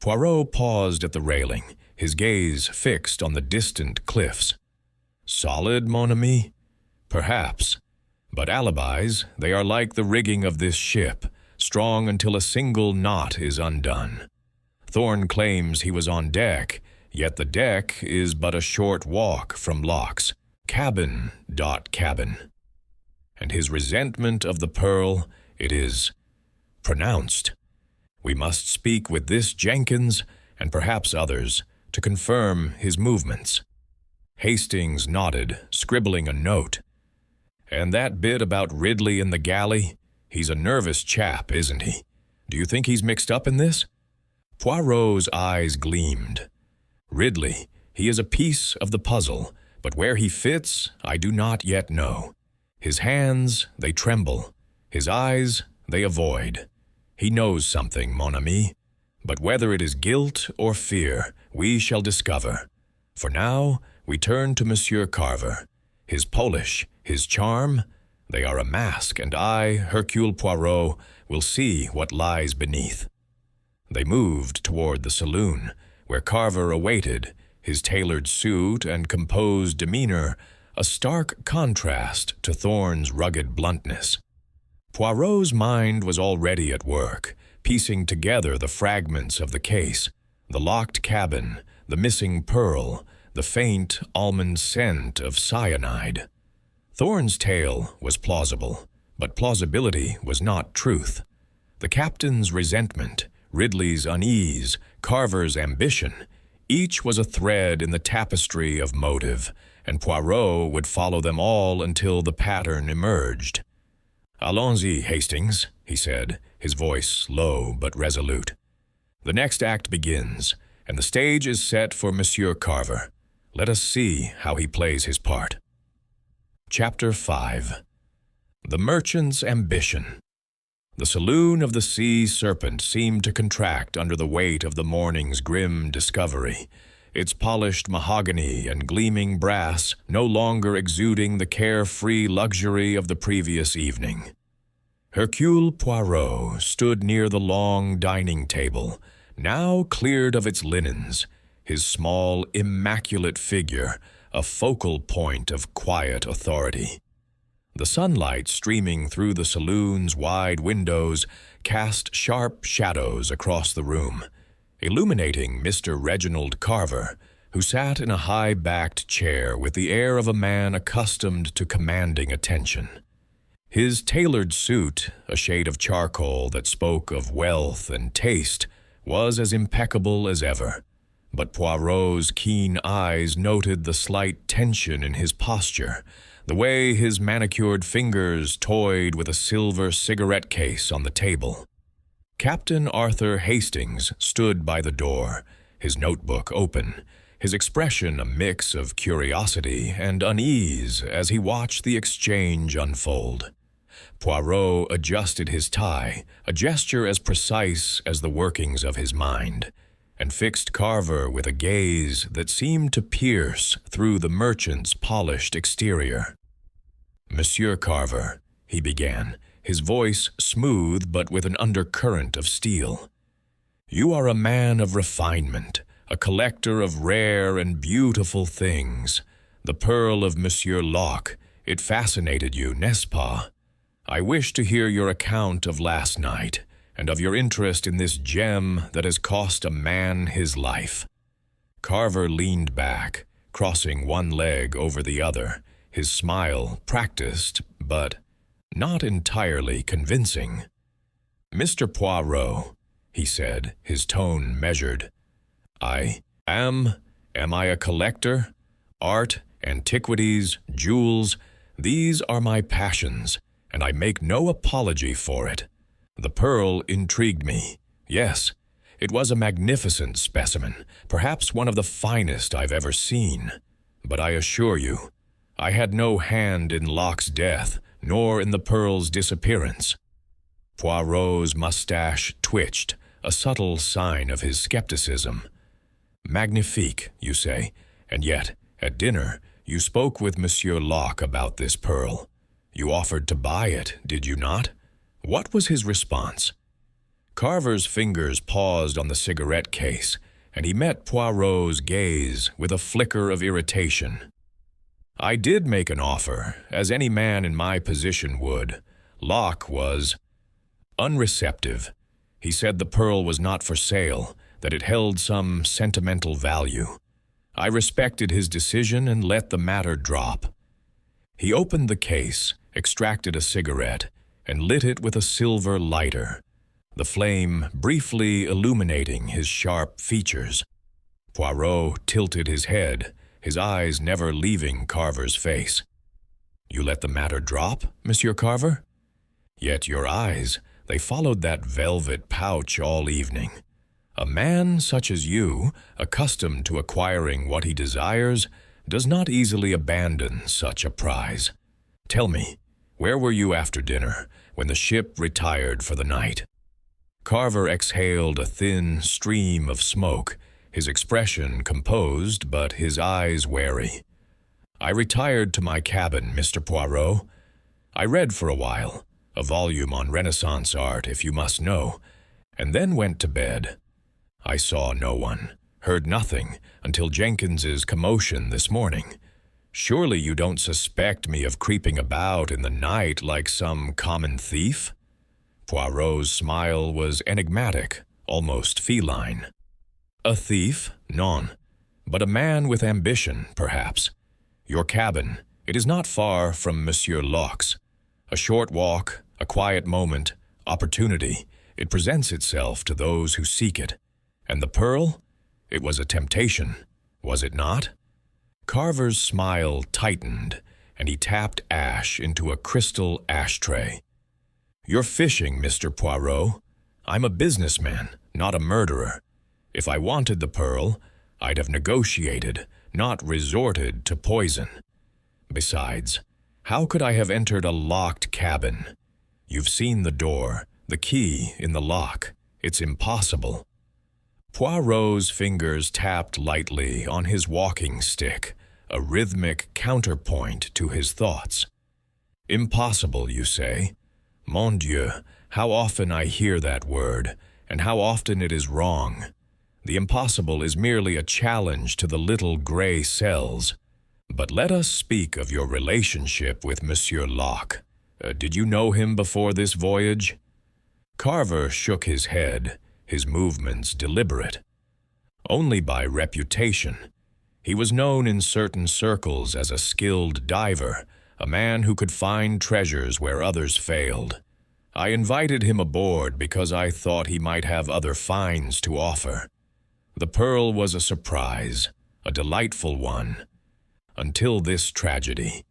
Poirot paused at the railing, his gaze fixed on the distant cliffs. Solid, mon ami? Perhaps. But alibis, they are like the rigging of this ship, strong until a single knot is undone. Thorne claims he was on deck, yet the deck is but a short walk from Locke's. Cabin. And his resentment of the pearl, it is pronounced. We must speak with this Jenkins, and perhaps others, to confirm his movements. Hastings nodded, scribbling a note. And that bit about Ridley in the galley? He's a nervous chap, isn't he? Do you think he's mixed up in this? Poirot's eyes gleamed. Ridley, he is a piece of the puzzle, but where he fits, I do not yet know. His hands, they tremble. His eyes, they avoid. He knows something, mon ami. But whether it is guilt or fear, we shall discover. For now, we turn to Monsieur Carver. His polish, his charm, they are a mask, and I, Hercule Poirot, will see what lies beneath. They moved toward the saloon, where Carver awaited, his tailored suit and composed demeanor a stark contrast to Thorne's rugged bluntness. Poirot's mind was already at work, piecing together the fragments of the case, the locked cabin, the missing pearl, the faint almond scent of cyanide. Thorne's tale was plausible, but plausibility was not truth. The captain's resentment, Ridley's unease, Carver's ambition, each was a thread in the tapestry of motive, and Poirot would follow them all until the pattern emerged. Allons-y, Hastings, he said, his voice low but resolute. The next act begins, and the stage is set for Monsieur Carver. Let us see how he plays his part. Chapter 5. The Merchant's Ambition. The saloon of the Sea Serpent seemed to contract under the weight of the morning's grim discovery, its polished mahogany and gleaming brass no longer exuding the carefree luxury of the previous evening. Hercule Poirot stood near the long dining table, now cleared of its linens, his small, immaculate figure a focal point of quiet authority. The sunlight streaming through the saloon's wide windows cast sharp shadows across the room, illuminating Mr. Reginald Carver, who sat in a high-backed chair with the air of a man accustomed to commanding attention. His tailored suit, a shade of charcoal that spoke of wealth and taste, was as impeccable as ever, but Poirot's keen eyes noted the slight tension in his posture, the way his manicured fingers toyed with a silver cigarette case on the table. Captain Arthur Hastings stood by the door, his notebook open, his expression a mix of curiosity and unease as he watched the exchange unfold. Poirot adjusted his tie, a gesture as precise as the workings of his mind, and fixed Carver with a gaze that seemed to pierce through the merchant's polished exterior. "Monsieur Carver," he began, his voice smooth but with an undercurrent of steel, "you are a man of refinement, a collector of rare and beautiful things. The pearl of Monsieur Locke, it fascinated you, n'est-ce pas? I wish to hear your account of last night, and of your interest in this gem that has cost a man his life." Carver leaned back, crossing one leg over the other, his smile practiced, but not entirely convincing. "Mr. Poirot," he said, his tone measured, Am I a collector? Art, antiquities, jewels, these are my passions, and I make no apology for it. The pearl intrigued me. Yes, it was a magnificent specimen, perhaps one of the finest I've ever seen. But I assure you, I had no hand in Locke's death, nor in the pearl's disappearance. Poirot's mustache twitched, a subtle sign of his skepticism. Magnifique, you say, and yet, at dinner, you spoke with Monsieur Locke about this pearl. You offered to buy it, did you not? What was his response? Carver's fingers paused on the cigarette case, and he met Poirot's gaze with a flicker of irritation. I did make an offer, as any man in my position would. Locke was unreceptive. He said the pearl was not for sale, that it held some sentimental value. I respected his decision and let the matter drop. He opened the case, extracted a cigarette, and lit it with a silver lighter, the flame briefly illuminating his sharp features. Poirot tilted his head, his eyes never leaving Carver's face. You let the matter drop, Monsieur Carver? Yet your eyes, they followed that velvet pouch all evening. A man such as you, accustomed to acquiring what he desires, does not easily abandon such a prize. Tell me, where were you after dinner, when the ship retired for the night? Carver exhaled a thin stream of smoke, his expression composed, but his eyes wary. I retired to my cabin, Mr. Poirot. I read for a while, a volume on Renaissance art, if you must know, and then went to bed. I saw no one, heard nothing, until Jenkins's commotion this morning. Surely you don't suspect me of creeping about in the night like some common thief? Poirot's smile was enigmatic, almost feline. A thief? Non. But a man with ambition, perhaps. Your cabin, it is not far from Monsieur Locke's. A short walk, a quiet moment, opportunity, it presents itself to those who seek it. And the pearl? It was a temptation, was it not? Carver's smile tightened, and he tapped ash into a crystal ashtray. You're fishing, Mr. Poirot. I'm a businessman, not a murderer. If I wanted the pearl, I'd have negotiated, not resorted to poison. Besides, how could I have entered a locked cabin? You've seen the door, the key in the lock. It's impossible. Poirot's fingers tapped lightly on his walking stick, a rhythmic counterpoint to his thoughts. Impossible, you say? Mon Dieu, how often I hear that word, and how often it is wrong. The impossible is merely a challenge to the little gray cells. But let us speak of your relationship with Monsieur Locke. Did you know him before this voyage? Carver shook his head, his movements deliberate. Only by reputation. He was known in certain circles as a skilled diver, a man who could find treasures where others failed. I invited him aboard because I thought he might have other finds to offer. The pearl was a surprise, a delightful one, until this tragedy.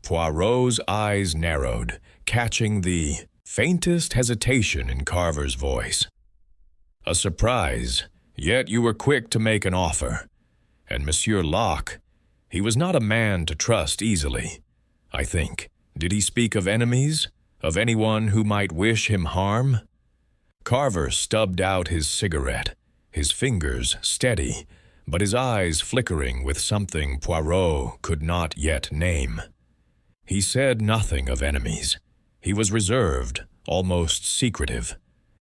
Poirot's eyes narrowed, catching the faintest hesitation in Carver's voice. A surprise, yet you were quick to make an offer. And Monsieur Locke, he was not a man to trust easily, I think. Did he speak of enemies? Of anyone who might wish him harm? Carver stubbed out his cigarette, his fingers steady, but his eyes flickering with something Poirot could not yet name. He said nothing of enemies. He was reserved, almost secretive,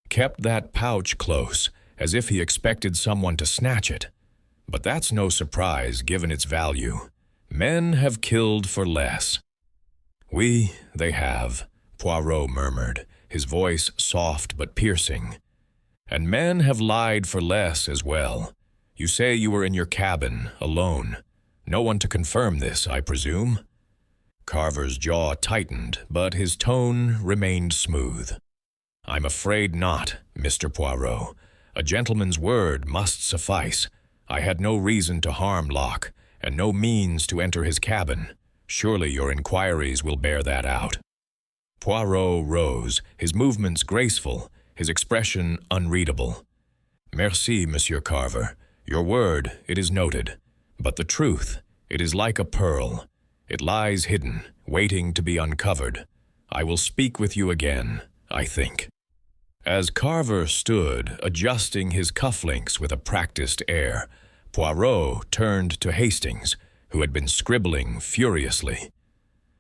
kept that pouch close, as if he expected someone to snatch it. But that's no surprise, given its value. Men have killed for less. Oui, they have, Poirot murmured, his voice soft but piercing. And men have lied for less as well. You say you were in your cabin, alone. No one to confirm this, I presume? Carver's jaw tightened, but his tone remained smooth. I'm afraid not, Mr. Poirot. A gentleman's word must suffice. I had no reason to harm Locke, and no means to enter his cabin. Surely your inquiries will bear that out. Poirot rose, his movements graceful, his expression unreadable. Merci, Monsieur Carver. Your word, it is noted. But the truth, it is like a pearl. It lies hidden, waiting to be uncovered. I will speak with you again, I think. As Carver stood, adjusting his cufflinks with a practiced air, Poirot turned to Hastings, who had been scribbling furiously.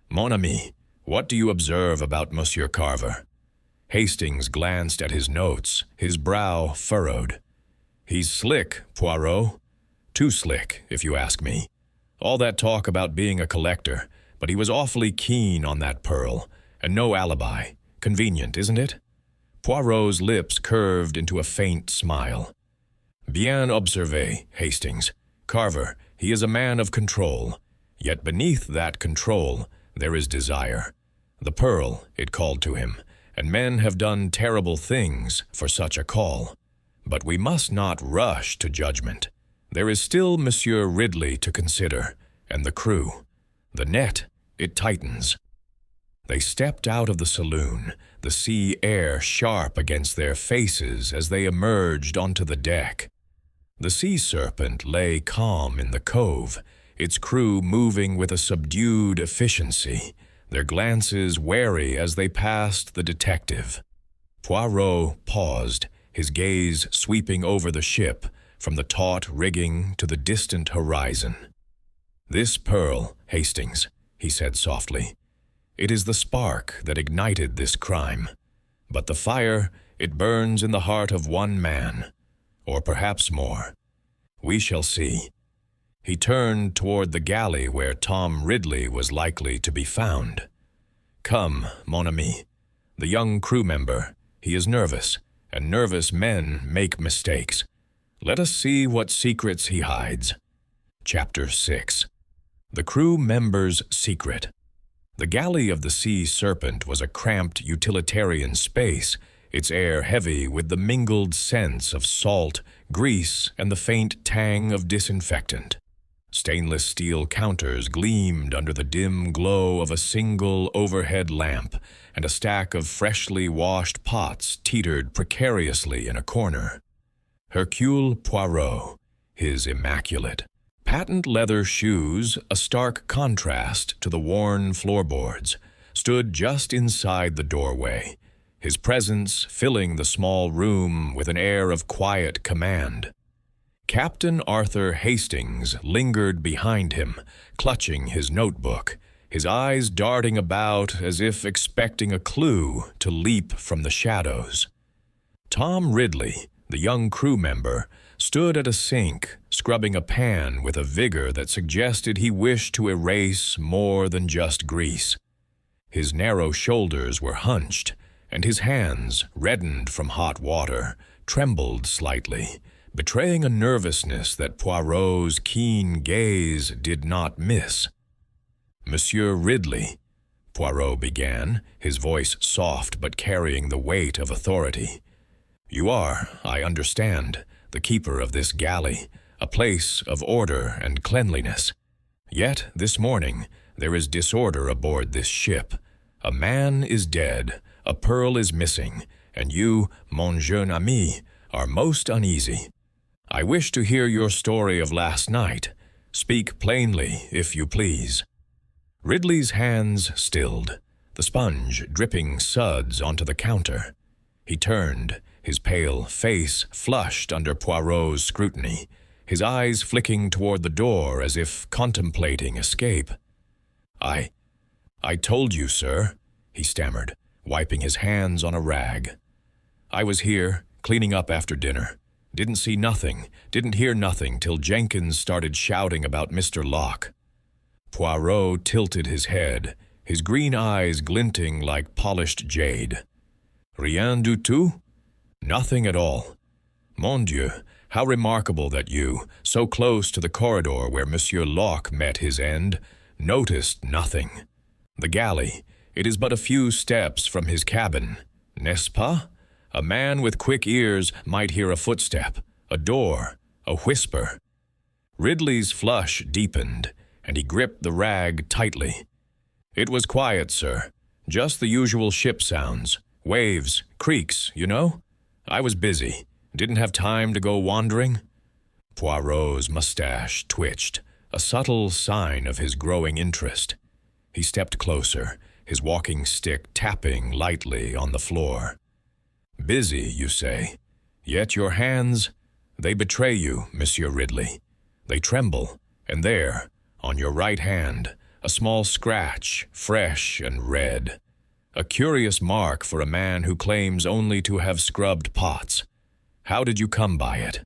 Mon ami, what do you observe about Monsieur Carver? Hastings glanced at his notes, his brow furrowed. He's slick, Poirot. Too slick, if you ask me. All that talk about being a collector, but he was awfully keen on that pearl, and no alibi. Convenient, isn't it? Poirot's lips curved into a faint smile. Bien observé, Hastings. Carver, he is a man of control. Yet beneath that control, there is desire. The pearl, it called to him, and men have done terrible things for such a call. But we must not rush to judgment. There is still Monsieur Ridley to consider, and the crew. The net, it tightens. They stepped out of the saloon, the sea air sharp against their faces as they emerged onto the deck. The sea serpent lay calm in the cove, its crew moving with a subdued efficiency, their glances wary as they passed the detective. Poirot paused, his gaze sweeping over the ship, from the taut rigging to the distant horizon. This pearl, Hastings, he said softly. It is the spark that ignited this crime. But the fire, it burns in the heart of one man, or perhaps more. We shall see. He turned toward the galley where Tom Ridley was likely to be found. Come, mon ami. The young crew member, he is nervous, and nervous men make mistakes. Let us see what secrets he hides. Chapter 6. The crew member's secret. The galley of the Sea Serpent was a cramped utilitarian space, its air heavy with the mingled scents of salt, grease, and the faint tang of disinfectant. Stainless steel counters gleamed under the dim glow of a single overhead lamp, and a stack of freshly washed pots teetered precariously in a corner. Hercule Poirot, his immaculate, patent leather shoes, a stark contrast to the worn floorboards, stood just inside the doorway, his presence filling the small room with an air of quiet command. Captain Arthur Hastings lingered behind him, clutching his notebook, his eyes darting about as if expecting a clue to leap from the shadows. Tom Ridley, the young crew member, stood at a sink, scrubbing a pan with a vigor that suggested he wished to erase more than just grease. His narrow shoulders were hunched, and his hands, reddened from hot water, trembled slightly, betraying a nervousness that Poirot's keen gaze did not miss. "Monsieur Ridley," Poirot began, his voice soft but carrying the weight of authority. "You are, I understand, the keeper of this galley, a place of order and cleanliness. Yet, this morning, there is disorder aboard this ship. A man is dead, a pearl is missing, and you, mon jeune ami, are most uneasy. I wish to hear your story of last night. Speak plainly, if you please." Ridley's hands stilled, the sponge dripping suds onto the counter. He turned, his pale face flushed under Poirot's scrutiny, his eyes flicking toward the door as if contemplating escape. I told you, sir," he stammered, wiping his hands on a rag. "I was here, cleaning up after dinner. Didn't see nothing, didn't hear nothing till Jenkins started shouting about Mr. Locke." Poirot tilted his head, his green eyes glinting like polished jade. "Rien du tout? Nothing at all. Mon Dieu, how remarkable that you, so close to the corridor where Monsieur Locke met his end, noticed nothing. The galley, it is but a few steps from his cabin, n'est-ce pas? A man with quick ears might hear a footstep, a door, a whisper." Ridley's flush deepened, and he gripped the rag tightly. "It was quiet, sir. Just the usual ship sounds. Waves, creaks, you know? I was busy. Didn't have time to go wandering." Poirot's mustache twitched, a subtle sign of his growing interest. He stepped closer, his walking stick tapping lightly on the floor. "Busy, you say? Yet your hands, they betray you, Monsieur Ridley. They tremble, and there, on your right hand, a small scratch, fresh and red. A curious mark for a man who claims only to have scrubbed pots. How did you come by it?"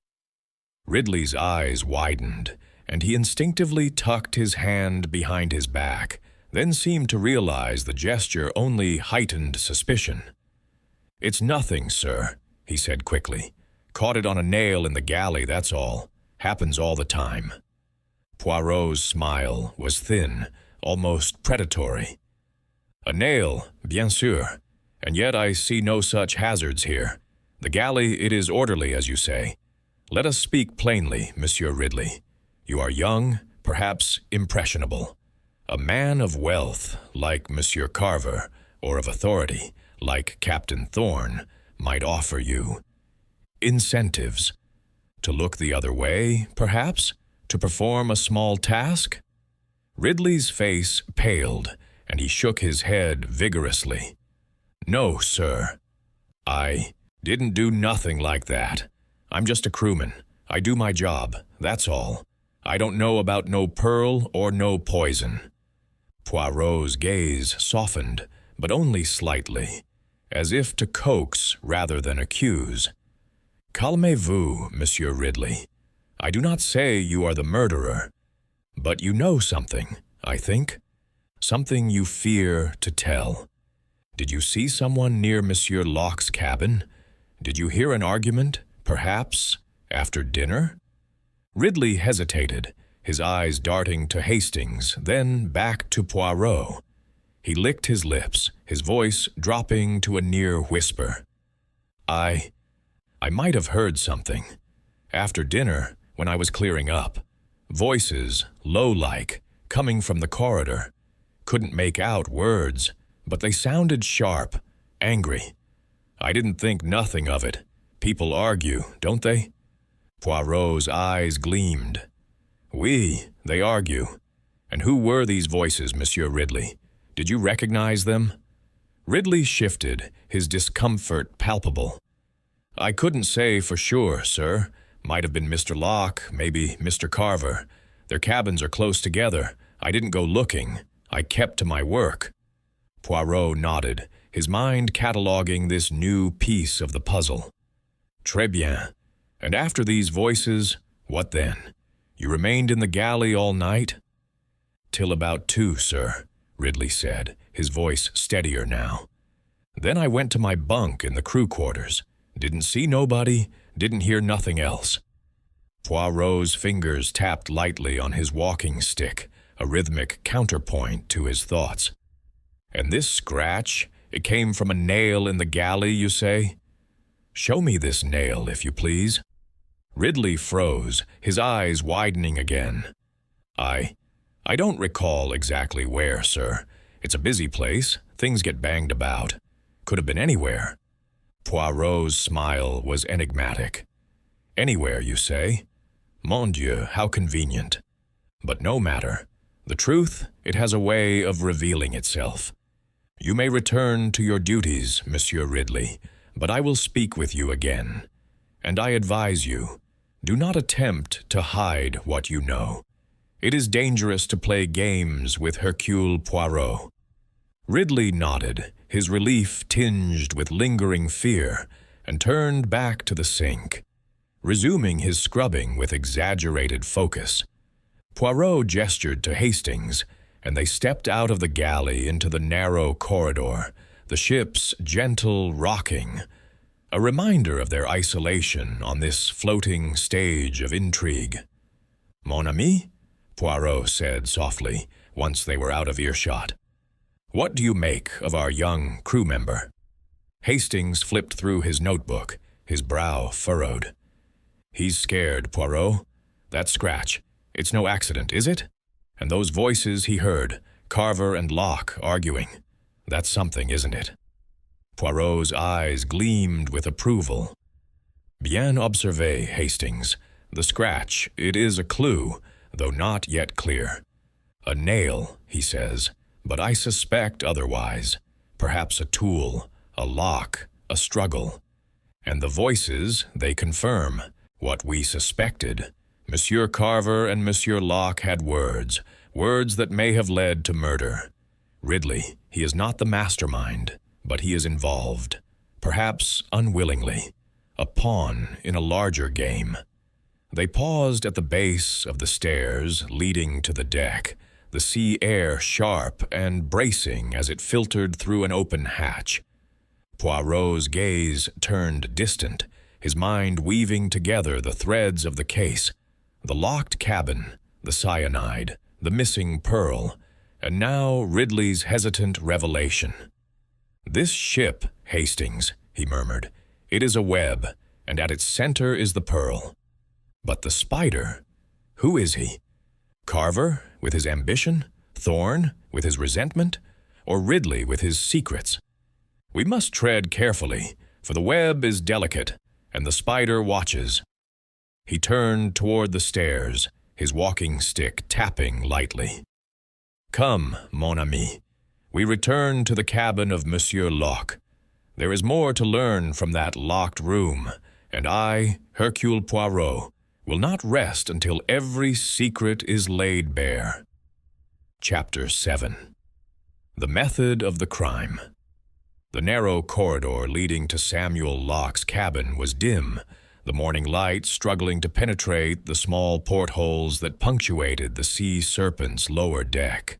Ridley's eyes widened, and he instinctively tucked his hand behind his back, then seemed to realize the gesture only heightened suspicion. "It's nothing, sir," he said quickly. "Caught it on a nail in the galley, that's all. Happens all the time." Poirot's smile was thin, almost predatory. "A nail, bien sûr, and yet I see no such hazards here. The galley, it is orderly, as you say. Let us speak plainly, Monsieur Ridley. You are young, perhaps impressionable. A man of wealth, like Monsieur Carver, or of authority, like Captain Thorne, might offer you incentives. To look the other way, perhaps? To perform a small task?" Ridley's face paled, and he shook his head vigorously. "No, sir. I didn't do nothing like that. I'm just a crewman. I do my job, that's all. I don't know about no pearl or no poison." Poirot's gaze softened, but only slightly, as if to coax rather than accuse. "Calmez-vous, Monsieur Ridley. I do not say you are the murderer, but you know something, I think. Something you fear to tell. Did you see someone near Monsieur Locke's cabin? Did you hear an argument, perhaps, after dinner?" Ridley hesitated, his eyes darting to Hastings, then back to Poirot. He licked his lips, his voice dropping to a near whisper. I might have heard something. After dinner, when I was clearing up. Voices, low-like, coming from the corridor. Couldn't make out words, but they sounded sharp, angry. I didn't think nothing of it. People argue, don't they? Poirot's eyes gleamed. Oui, they argue. And who were these voices, Monsieur Ridley? Did you recognize them? Ridley shifted, his discomfort palpable. I couldn't say for sure, sir. Might have been Mr. Locke, maybe Mr. Carver. Their cabins are close together. I didn't go looking. I kept to my work. Poirot nodded, his mind cataloging this new piece of the puzzle. Très bien. And after these voices, what then? You remained in the galley all night? Till about 2, sir, Ridley said, his voice steadier now. Then I went to my bunk in the crew quarters. Didn't see nobody, didn't hear nothing else. Poirot's fingers tapped lightly on his walking stick, a rhythmic counterpoint to his thoughts. "And this scratch, it came from a nail in the galley, you say? Show me this nail, if you please." Ridley froze, his eyes widening again. I don't recall exactly where, sir. It's a busy place. Things get banged about. Could have been anywhere." Poirot's smile was enigmatic. "Anywhere, you say? Mon Dieu, how convenient. But no matter. The truth, it has a way of revealing itself. You may return to your duties, Monsieur Ridley, but I will speak with you again. And I advise you, do not attempt to hide what you know. It is dangerous to play games with Hercule Poirot." Ridley nodded, his relief tinged with lingering fear, and turned back to the sink, resuming his scrubbing with exaggerated focus. Poirot gestured to Hastings, and they stepped out of the galley into the narrow corridor, the ship's gentle rocking, a reminder of their isolation on this floating stage of intrigue. "Mon ami," Poirot said softly, once they were out of earshot, "what do you make of our young crew member?" Hastings flipped through his notebook, his brow furrowed. "He's scared, Poirot. That scratch, it's no accident, is it? And those voices he heard, Carver and Locke arguing, that's something, isn't it?" Poirot's eyes gleamed with approval. "Bien observé, Hastings. The scratch, it is a clue, though not yet clear. A nail, he says, but I suspect otherwise. Perhaps a tool, a lock, a struggle. And the voices, they confirm what we suspected. Monsieur Carver and Monsieur Locke had words that may have led to murder. Ridley, he is not the mastermind, but he is involved, perhaps unwillingly, a pawn in a larger game." They paused at the base of the stairs leading to the deck, the sea air sharp and bracing as it filtered through an open hatch. Poirot's gaze turned distant, his mind weaving together the threads of the case, the locked cabin, the cyanide, the missing pearl, and now Ridley's hesitant revelation. "This ship, Hastings," he murmured, "it is a web, and at its center is the pearl. But the spider, who is he? Carver, with his ambition? Thorne, with his resentment? Or Ridley, with his secrets? We must tread carefully, for the web is delicate, and the spider watches." He turned toward the stairs, his walking stick tapping lightly. "Come, mon ami. We return to the cabin of Monsieur Locke. There is more to learn from that locked room, and I, Hercule Poirot, will not rest until every secret is laid bare." Chapter 7. The Method of the Crime. The narrow corridor leading to Samuel Locke's cabin was dim, the morning light struggling to penetrate the small portholes that punctuated the sea serpent's lower deck.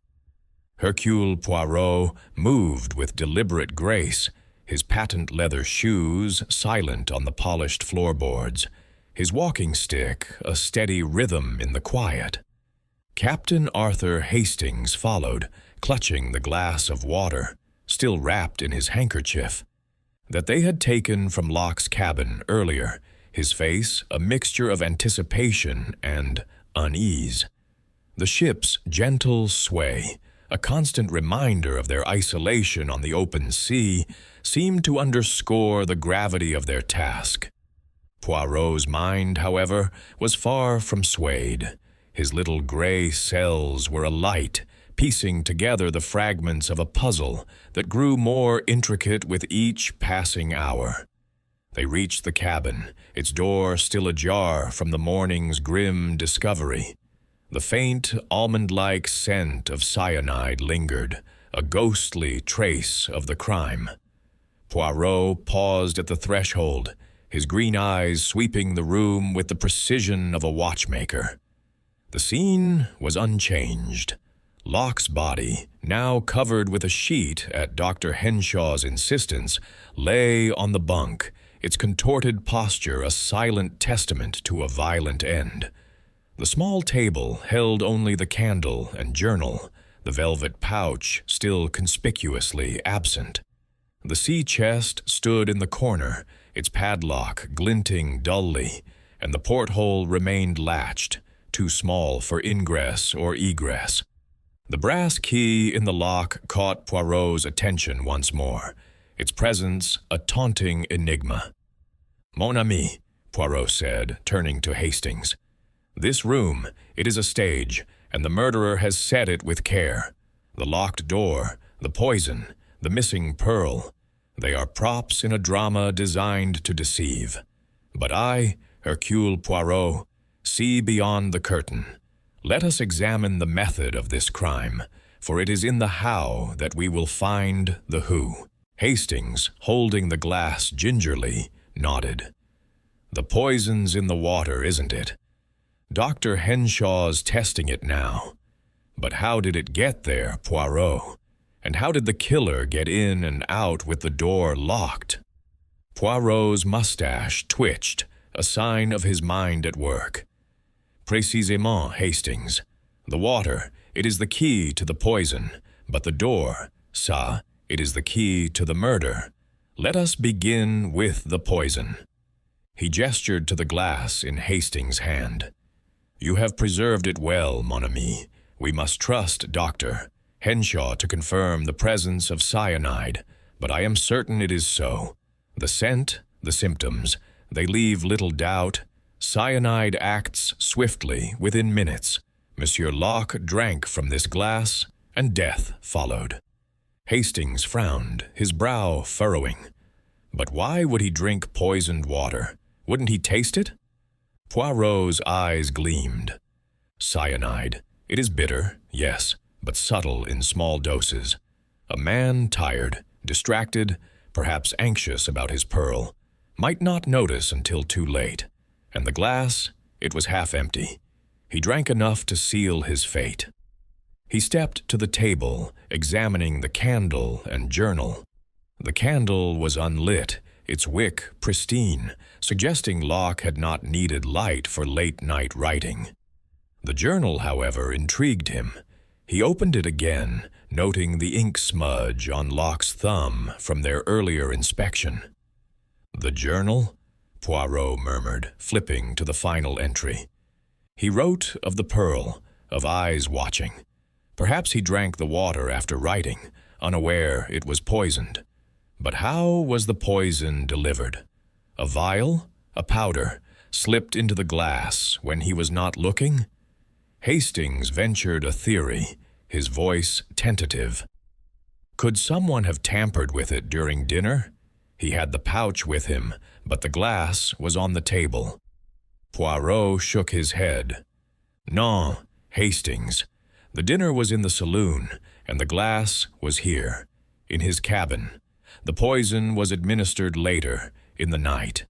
Hercule Poirot moved with deliberate grace, his patent leather shoes silent on the polished floorboards, his walking stick a steady rhythm in the quiet. Captain Arthur Hastings followed, clutching the glass of water, still wrapped in his handkerchief, that they had taken from Locke's cabin earlier, his face a mixture of anticipation and unease. The ship's gentle sway, a constant reminder of their isolation on the open sea, seemed to underscore the gravity of their task. Poirot's mind, however, was far from swayed. His little gray cells were alight, piecing together the fragments of a puzzle that grew more intricate with each passing hour. They reached the cabin, its door still ajar from the morning's grim discovery. The faint, almond-like scent of cyanide lingered, a ghostly trace of the crime. Poirot paused at the threshold, his green eyes sweeping the room with the precision of a watchmaker. The scene was unchanged. Locke's body, now covered with a sheet at Dr. Henshaw's insistence, lay on the bunk, its contorted posture a silent testament to a violent end. The small table held only the candle and journal, the velvet pouch still conspicuously absent. The sea chest stood in the corner, its padlock glinting dully, and the porthole remained latched, too small for ingress or egress. The brass key in the lock caught Poirot's attention once more, its presence a taunting enigma. "Mon ami," Poirot said, turning to Hastings, "this room, it is a stage, and the murderer has set it with care. The locked door, the poison, the missing pearl, they are props in a drama designed to deceive. But I, Hercule Poirot, see beyond the curtain. Let us examine the method of this crime, for it is in the how that we will find the who." Hastings, holding the glass gingerly, nodded. "The poison's in the water, isn't it? Dr. Henshaw's testing it now. But how did it get there, Poirot? And how did the killer get in and out with the door locked?" Poirot's mustache twitched, a sign of his mind at work. "Précisément, Hastings. The water, it is the key to the poison, but the door, ça, it is the key to the murder. Let us begin with the poison." He gestured to the glass in Hastings' hand. "You have preserved it well, mon ami. We must trust Dr. Henshaw to confirm the presence of cyanide, but I am certain it is so. The scent, the symptoms, they leave little doubt. Cyanide acts swiftly, within minutes. Monsieur Locke drank from this glass, and death followed." Hastings frowned, his brow furrowing. But why would he drink poisoned water? Wouldn't he taste it? Poirot's eyes gleamed. "Cyanide. It is bitter, yes, but subtle in small doses. A man tired, distracted, perhaps anxious about his pearl, might not notice until too late. And the glass, it was half empty. He drank enough to seal his fate." He stepped to the table, examining the candle and journal. The candle was unlit, its wick pristine, suggesting Locke had not needed light for late-night writing. The journal, however, intrigued him. He opened it again, noting the ink smudge on Locke's thumb from their earlier inspection. "The journal?" Poirot murmured, flipping to the final entry. He wrote of the pearl, of eyes watching. Perhaps he drank the water after writing, unaware it was poisoned. But how was the poison delivered? A vial? A powder? Slipped into the glass when he was not looking? Hastings ventured a theory, his voice tentative. Could someone have tampered with it during dinner? He had the pouch with him, but the glass was on the table. Poirot shook his head. "Non, Hastings. The dinner was in the saloon, and the glass was here, in his cabin. The poison was administered later, in the night.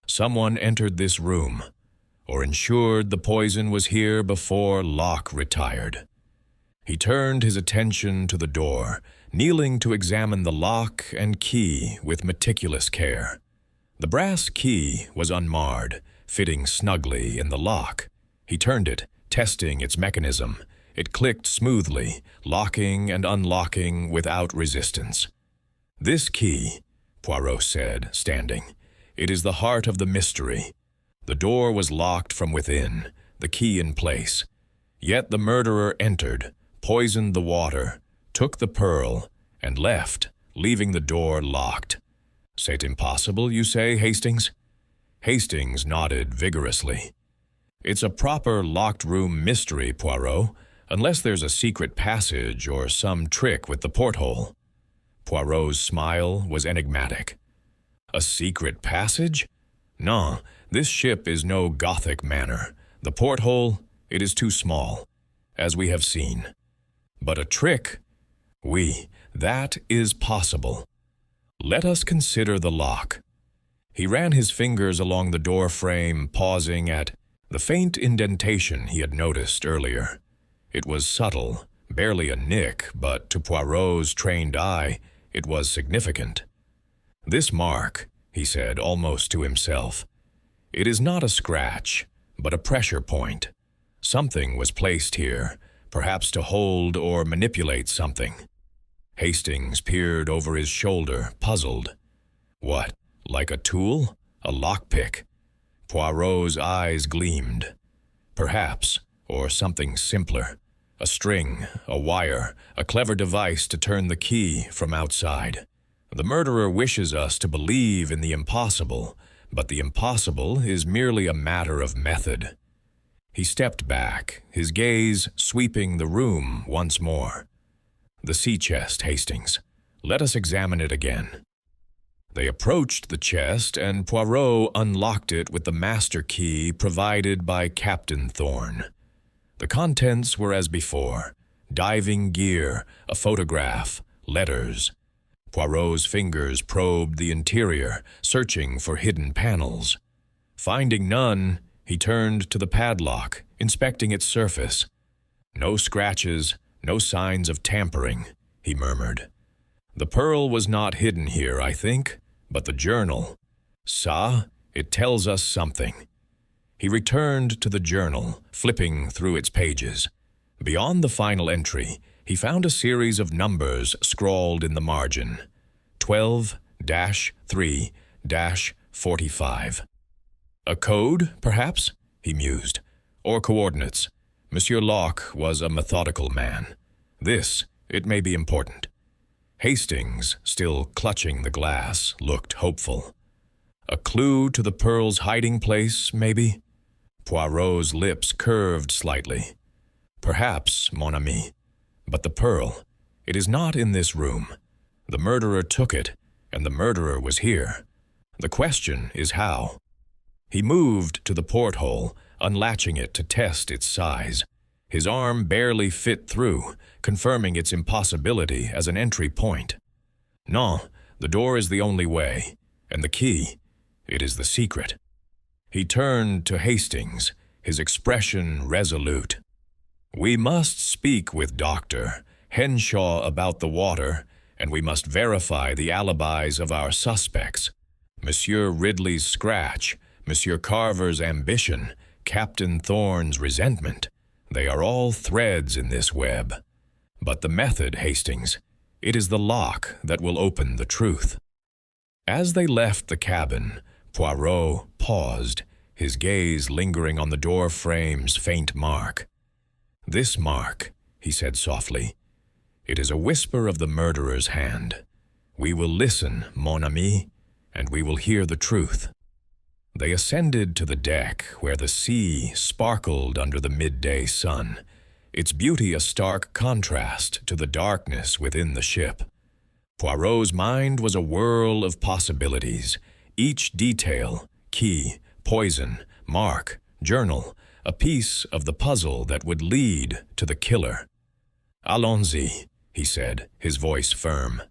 Someone entered this room, or ensured the poison was here before Locke retired." He turned his attention to the door, kneeling to examine the lock and key with meticulous care. The brass key was unmarred, fitting snugly in the lock. He turned it, testing its mechanism. It clicked smoothly, locking and unlocking without resistance. "This key," Poirot said, standing, "it is the heart of the mystery. The door was locked from within, the key in place. Yet the murderer entered, poisoned the water, took the pearl, and left, leaving the door locked. C'est impossible, you say, Hastings?" Hastings nodded vigorously. "It's a proper locked-room mystery, Poirot, unless there's a secret passage or some trick with the porthole." Poirot's smile was enigmatic. "A secret passage? No, this ship is no Gothic manor. The porthole, it is too small, as we have seen. But a trick? Oui, that is possible. Let us consider the lock." He ran his fingers along the door frame, pausing at the faint indentation he had noticed earlier. It was subtle, barely a nick, but to Poirot's trained eye, it was significant. This mark, he said, almost to himself. "It is not a scratch, but a pressure point. Something was placed here, perhaps to hold or manipulate something." Hastings peered over his shoulder, puzzled. What, like a tool? A lockpick? Poirot's eyes gleamed. Perhaps, or something simpler. A string, a wire, a clever device to turn the key from outside. The murderer wishes us to believe in the impossible, but the impossible is merely a matter of method. He stepped back, his gaze sweeping the room once more. "The sea chest, Hastings. Let us examine it again." They approached the chest, and Poirot unlocked it with the master key provided by Captain Thorne. The contents were as before: diving gear, a photograph, letters. Poirot's fingers probed the interior, searching for hidden panels. Finding none, he turned to the padlock, inspecting its surface. "No scratches, no signs of tampering," he murmured. "The pearl was not hidden here, I think, but the journal. Ça, it tells us something." He returned to the journal, flipping through its pages. Beyond the final entry, he found a series of numbers scrawled in the margin. 12-3-45. "A code, perhaps?" he mused. "Or coordinates. Monsieur Locke was a methodical man. This, it may be important." Hastings, still clutching the glass, looked hopeful. "A clue to the pearl's hiding place, maybe?" Poirot's lips curved slightly. "Perhaps, mon ami. But the pearl, it is not in this room. The murderer took it, and the murderer was here. The question is how." He moved to the porthole, unlatching it to test its size. His arm barely fit through, confirming its impossibility as an entry point. "No, the door is the only way, and the key, it is the secret." He turned to Hastings, his expression resolute. "We must speak with Dr. Henshaw about the water, and we must verify the alibis of our suspects. Monsieur Ridley's scratch, Monsieur Carver's ambition, Captain Thorne's resentment, they are all threads in this web. But the method, Hastings, it is the lock that will open the truth." As they left the cabin, Poirot paused, his gaze lingering on the door frame's faint mark. "This mark," he said softly, "it is a whisper of the murderer's hand. We will listen, mon ami, and we will hear the truth." They ascended to the deck, where the sea sparkled under the midday sun, its beauty a stark contrast to the darkness within the ship. Poirot's mind was a whirl of possibilities, each detail, key, poison, mark, journal, a piece of the puzzle that would lead to the killer. "Allons-y," he said, his voice firm.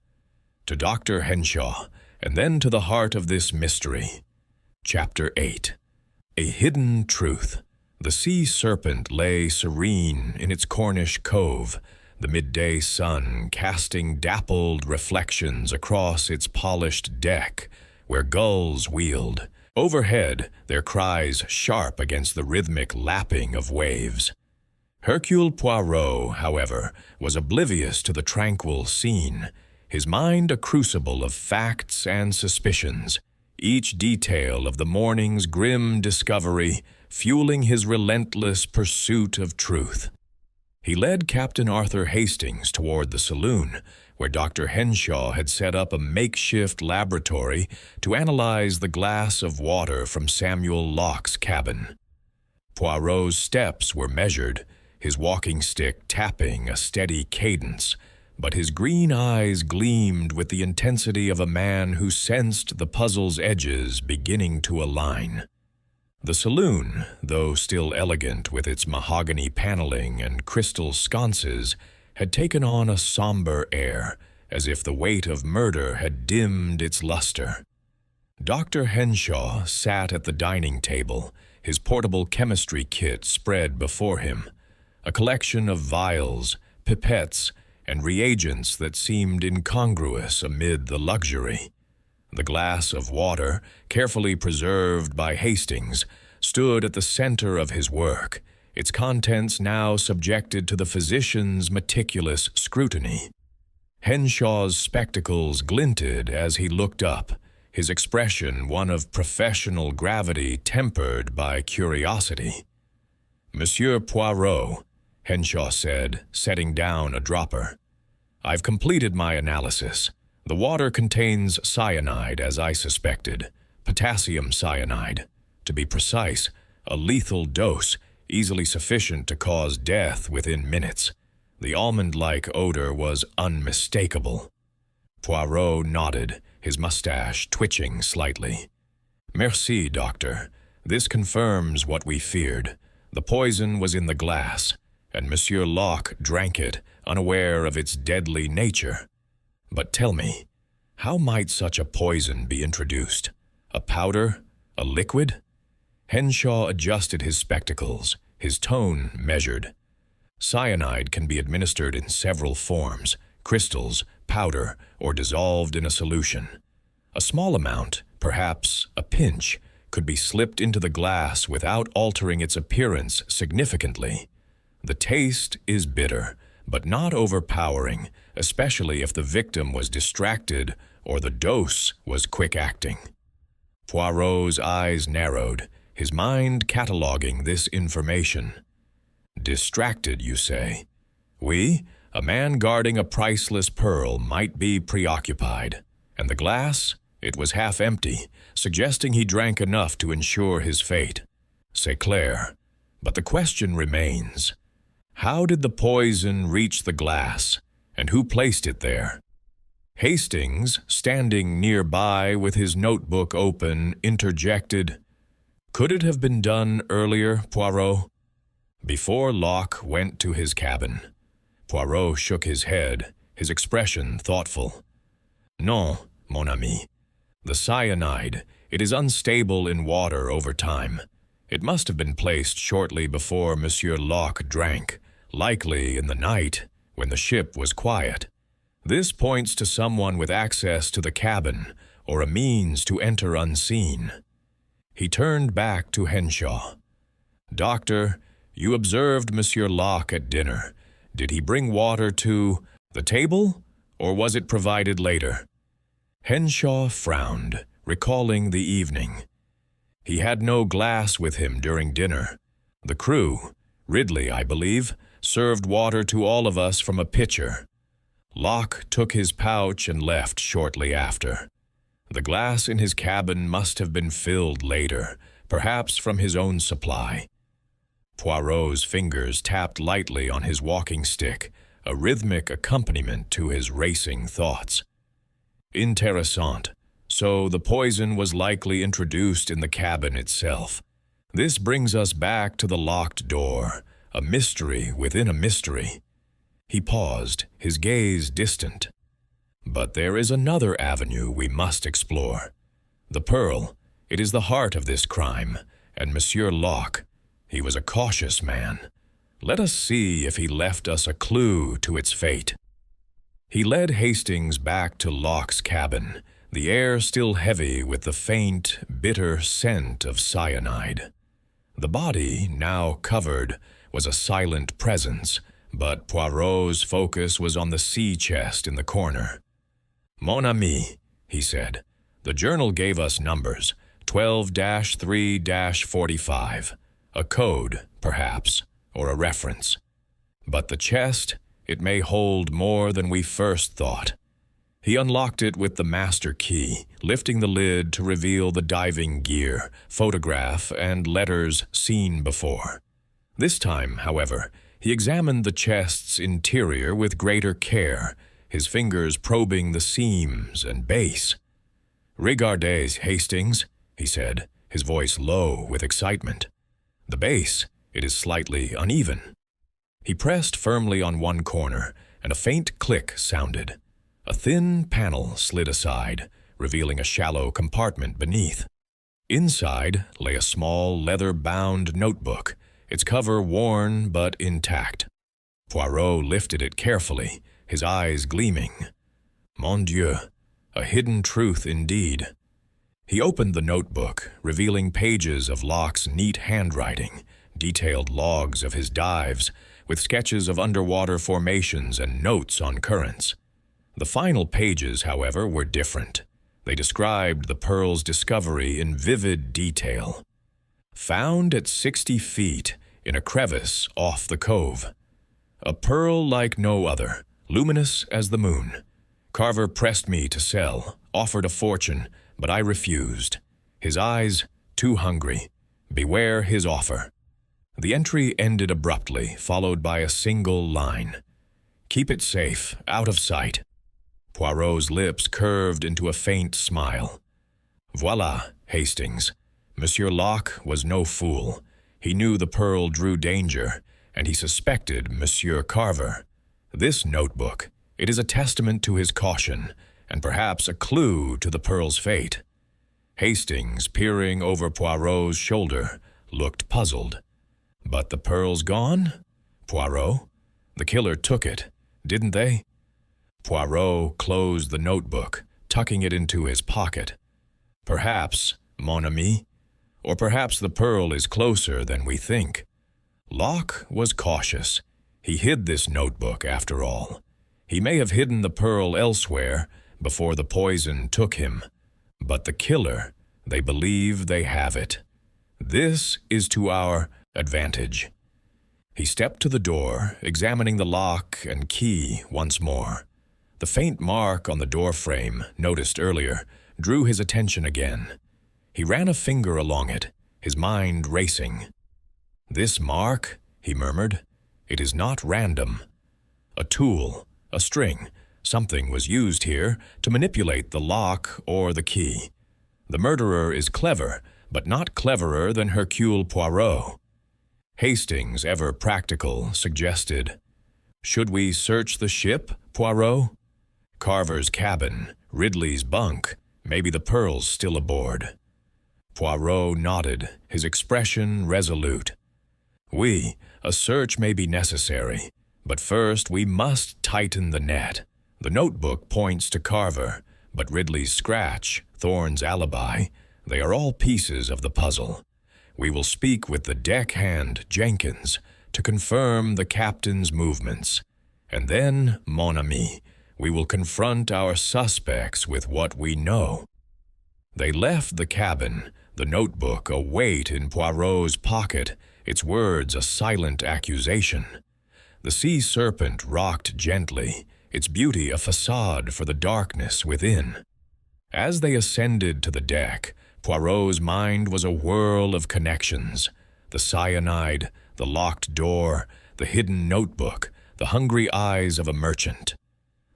"To Dr. Henshaw, and then to the heart of this mystery." Chapter 8. A Hidden Truth. The sea serpent lay serene in its Cornish cove, the midday sun casting dappled reflections across its polished deck, where gulls wheeled. Overhead, their cries sharp against the rhythmic lapping of waves. Hercule Poirot, however, was oblivious to the tranquil scene, his mind a crucible of facts and suspicions, each detail of the morning's grim discovery fueling his relentless pursuit of truth. He led Captain Arthur Hastings toward the saloon, where Dr. Henshaw had set up a makeshift laboratory to analyze the glass of water from Samuel Locke's cabin. Poirot's steps were measured, his walking stick tapping a steady cadence, but his green eyes gleamed with the intensity of a man who sensed the puzzle's edges beginning to align. The saloon, though still elegant with its mahogany paneling and crystal sconces, had taken on a somber air, as if the weight of murder had dimmed its luster. Dr. Henshaw sat at the dining table, his portable chemistry kit spread before him, a collection of vials, pipettes, and reagents that seemed incongruous amid the luxury. The glass of water, carefully preserved by Hastings, stood at the center of his work, its contents now subjected to the physician's meticulous scrutiny. Henshaw's spectacles glinted as he looked up, his expression one of professional gravity tempered by curiosity. "Monsieur Poirot," Henshaw said, setting down a dropper, "I've completed my analysis. The water contains cyanide, as I suspected, potassium cyanide. To be precise, a lethal dose, easily sufficient to cause death within minutes. The almond-like odor was unmistakable." Poirot nodded, his mustache twitching slightly. "Merci, doctor. This confirms what we feared. The poison was in the glass, and Monsieur Locke drank it, unaware of its deadly nature. But tell me, how might such a poison be introduced? A powder? A liquid?" Henshaw adjusted his spectacles, his tone measured. "Cyanide can be administered in several forms, crystals, powder, or dissolved in a solution. A small amount, perhaps a pinch, could be slipped into the glass without altering its appearance significantly. The taste is bitter, but not overpowering, especially if the victim was distracted or the dose was quick-acting." Poirot's eyes narrowed, his mind cataloging this information. "Distracted, you say? Oui, a man guarding a priceless pearl might be preoccupied. And the glass? It was half empty, suggesting he drank enough to ensure his fate. C'est clair. But the question remains. How did the poison reach the glass, and who placed it there?" Hastings, standing nearby with his notebook open, interjected, "Could it have been done earlier, Poirot?" "Before Locke went to his cabin." Poirot shook his head, his expression thoughtful. "Non, mon ami. The cyanide, it is unstable in water over time. It must have been placed shortly before Monsieur Locke drank, likely in the night, when the ship was quiet. This points to someone with access to the cabin, or a means to enter unseen." He turned back to Henshaw. "Doctor, you observed Monsieur Locke at dinner. Did he bring water to the table, or was it provided later?" Henshaw frowned, recalling the evening. "He had no glass with him during dinner. The crew, Ridley, I believe, served water to all of us from a pitcher. Locke took his pouch and left shortly after. The glass in his cabin must have been filled later, perhaps from his own supply." Poirot's fingers tapped lightly on his walking stick, a rhythmic accompaniment to his racing thoughts. "Interessant. So the poison was likely introduced in the cabin itself. This brings us back to the locked door, a mystery within a mystery." He paused, his gaze distant. "But there is another avenue we must explore. The pearl, it is the heart of this crime, and Monsieur Locke, he was a cautious man. Let us see if he left us a clue to its fate." He led Hastings back to Locke's cabin, the air still heavy with the faint, bitter scent of cyanide. The body, now covered, was a silent presence, but Poirot's focus was on the sea chest in the corner. "Mon ami," he said, "the journal gave us numbers, 12-3-45. A code, perhaps, or a reference. But the chest, it may hold more than we first thought." He unlocked it with the master key, lifting the lid to reveal the diving gear, photograph, and letters seen before. This time, however, he examined the chest's interior with greater care, his fingers probing the seams and base. "Regardez, Hastings," he said, his voice low with excitement. "The base, it is slightly uneven." He pressed firmly on one corner, and a faint click sounded. A thin panel slid aside, revealing a shallow compartment beneath. Inside lay a small leather-bound notebook, its cover worn but intact. Poirot lifted it carefully, his eyes gleaming. "Mon Dieu, A hidden truth indeed. He opened the notebook, revealing pages of Locke's neat handwriting, detailed logs of his dives, with sketches of underwater formations and notes on currents. The final pages, however, were different. They described the pearl's discovery in vivid detail. Found at 60 feet in a crevice off the cove. A pearl like no other, luminous as the moon. Carver pressed me to sell, offered a fortune, but I refused. His eyes, too hungry. Beware his offer. The entry ended abruptly, followed by a single line. Keep it safe, out of sight. Poirot's lips curved into a faint smile. Voila, Hastings. Monsieur Locke was no fool. He knew the pearl drew danger, and he suspected Monsieur Carver. This notebook, it is a testament to his caution, and perhaps a clue to the pearl's fate. Hastings, peering over Poirot's shoulder, looked puzzled. But the pearl's gone? Poirot? The killer took it, didn't they? Poirot closed the notebook, tucking it into his pocket. Perhaps, mon ami, or perhaps the pearl is closer than we think. Locke was cautious. He hid this notebook, after all. He may have hidden the pearl elsewhere before the poison took him. But the killer, they believe they have it. This is to our advantage. He stepped to the door, examining the lock and key once more. The faint mark on the door frame, noticed earlier, drew his attention again. He ran a finger along it, his mind racing. This mark, he murmured, it is not random. A tool, a string, something was used here to manipulate the lock or the key. The murderer is clever, but not cleverer than Hercule Poirot. Hastings, ever practical, suggested, "Should we search the ship, Poirot? Carver's cabin, Ridley's bunk, maybe the pearl's still aboard." Poirot nodded, his expression resolute. "Oui, a search may be necessary, but first we must tighten the net. The notebook points to Carver, but Ridley's scratch, Thorne's alibi, they are all pieces of the puzzle. We will speak with the deckhand, Jenkins, to confirm the captain's movements. And then, mon ami, we will confront our suspects with what we know." They left the cabin, the notebook a weight in Poirot's pocket, its words a silent accusation. The sea serpent rocked gently, its beauty a facade for the darkness within. As they ascended to the deck, Poirot's mind was a whirl of connections. The cyanide, the locked door, the hidden notebook, the hungry eyes of a merchant.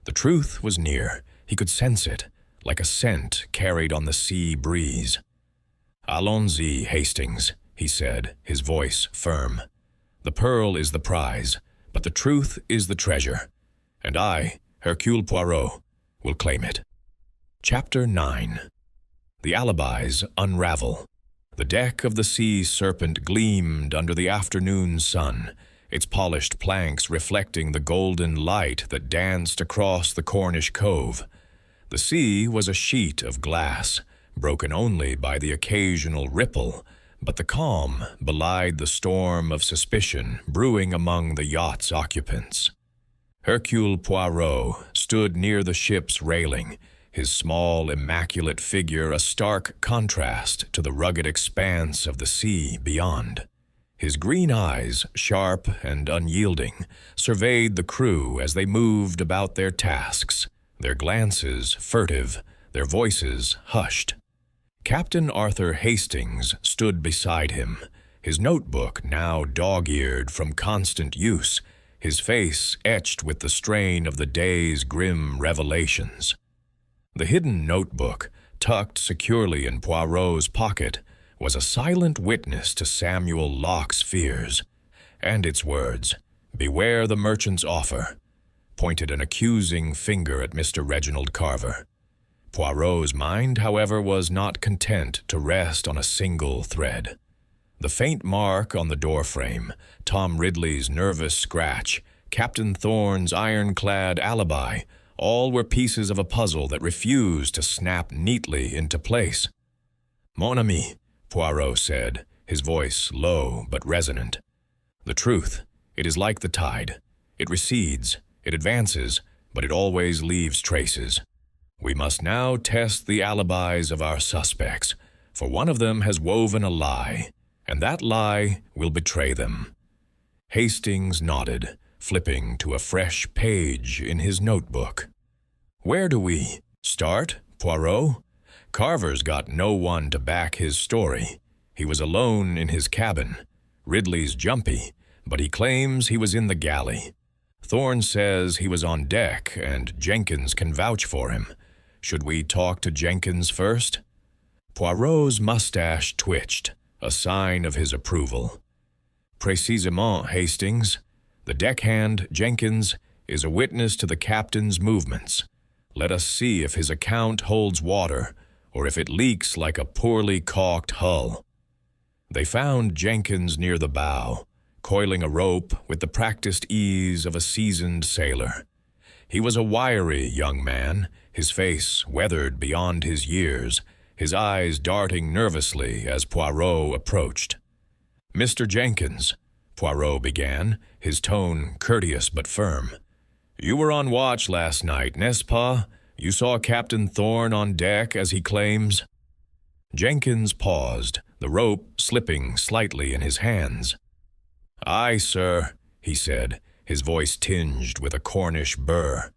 The truth was near. He could sense it, like a scent carried on the sea breeze. "Allons-y, Hastings," he said, his voice firm. "The pearl is the prize, but the truth is the treasure. And I, Hercule Poirot, will claim it." Chapter 9. The alibis unravel. The deck of the sea serpent gleamed under the afternoon sun, its polished planks reflecting the golden light that danced across the Cornish cove. The sea was a sheet of glass, broken only by the occasional ripple, but the calm belied the storm of suspicion brewing among the yacht's occupants. Hercule Poirot stood near the ship's railing, his small, immaculate figure a stark contrast to the rugged expanse of the sea beyond. His green eyes, sharp and unyielding, surveyed the crew as they moved about their tasks, their glances furtive, their voices hushed. Captain Arthur Hastings stood beside him, his notebook now dog-eared from constant use, his face etched with the strain of the day's grim revelations. The hidden notebook, tucked securely in Poirot's pocket, was a silent witness to Samuel Locke's fears, and its words, "Beware the merchant's offer," pointed an accusing finger at Mr. Reginald Carver. Poirot's mind, however, was not content to rest on a single thread. The faint mark on the doorframe, Tom Ridley's nervous scratch, Captain Thorne's ironclad alibi, All were pieces of a puzzle that refused to snap neatly into place. "Mon ami," Poirot said, his voice low but resonant. "The truth, it is like the tide. It recedes, it advances, but it always leaves traces. We must now test the alibis of our suspects, for one of them has woven a lie, and that lie will betray them." Hastings nodded, flipping to a fresh page in his notebook. "Where do we start, Poirot? Carver's got no one to back his story. He was alone in his cabin. Ridley's jumpy, but he claims he was in the galley. Thorne says he was on deck, and Jenkins can vouch for him. Should we talk to Jenkins first?" Poirot's mustache twitched, a sign of his approval. "Précisément, Hastings. The deckhand, Jenkins, is a witness to the captain's movements. Let us see if his account holds water, or if it leaks like a poorly caulked hull." They found Jenkins near the bow, coiling a rope with the practiced ease of a seasoned sailor. He was a wiry young man, his face weathered beyond his years, his eyes darting nervously as Poirot approached. "Mr. Jenkins," Poirot began, his tone courteous but firm. "You were on watch last night, n'est-ce pas? You saw Captain Thorne on deck, as he claims?" Jenkins paused, the rope slipping slightly in his hands. "Aye, sir," he said, his voice tinged with a Cornish burr.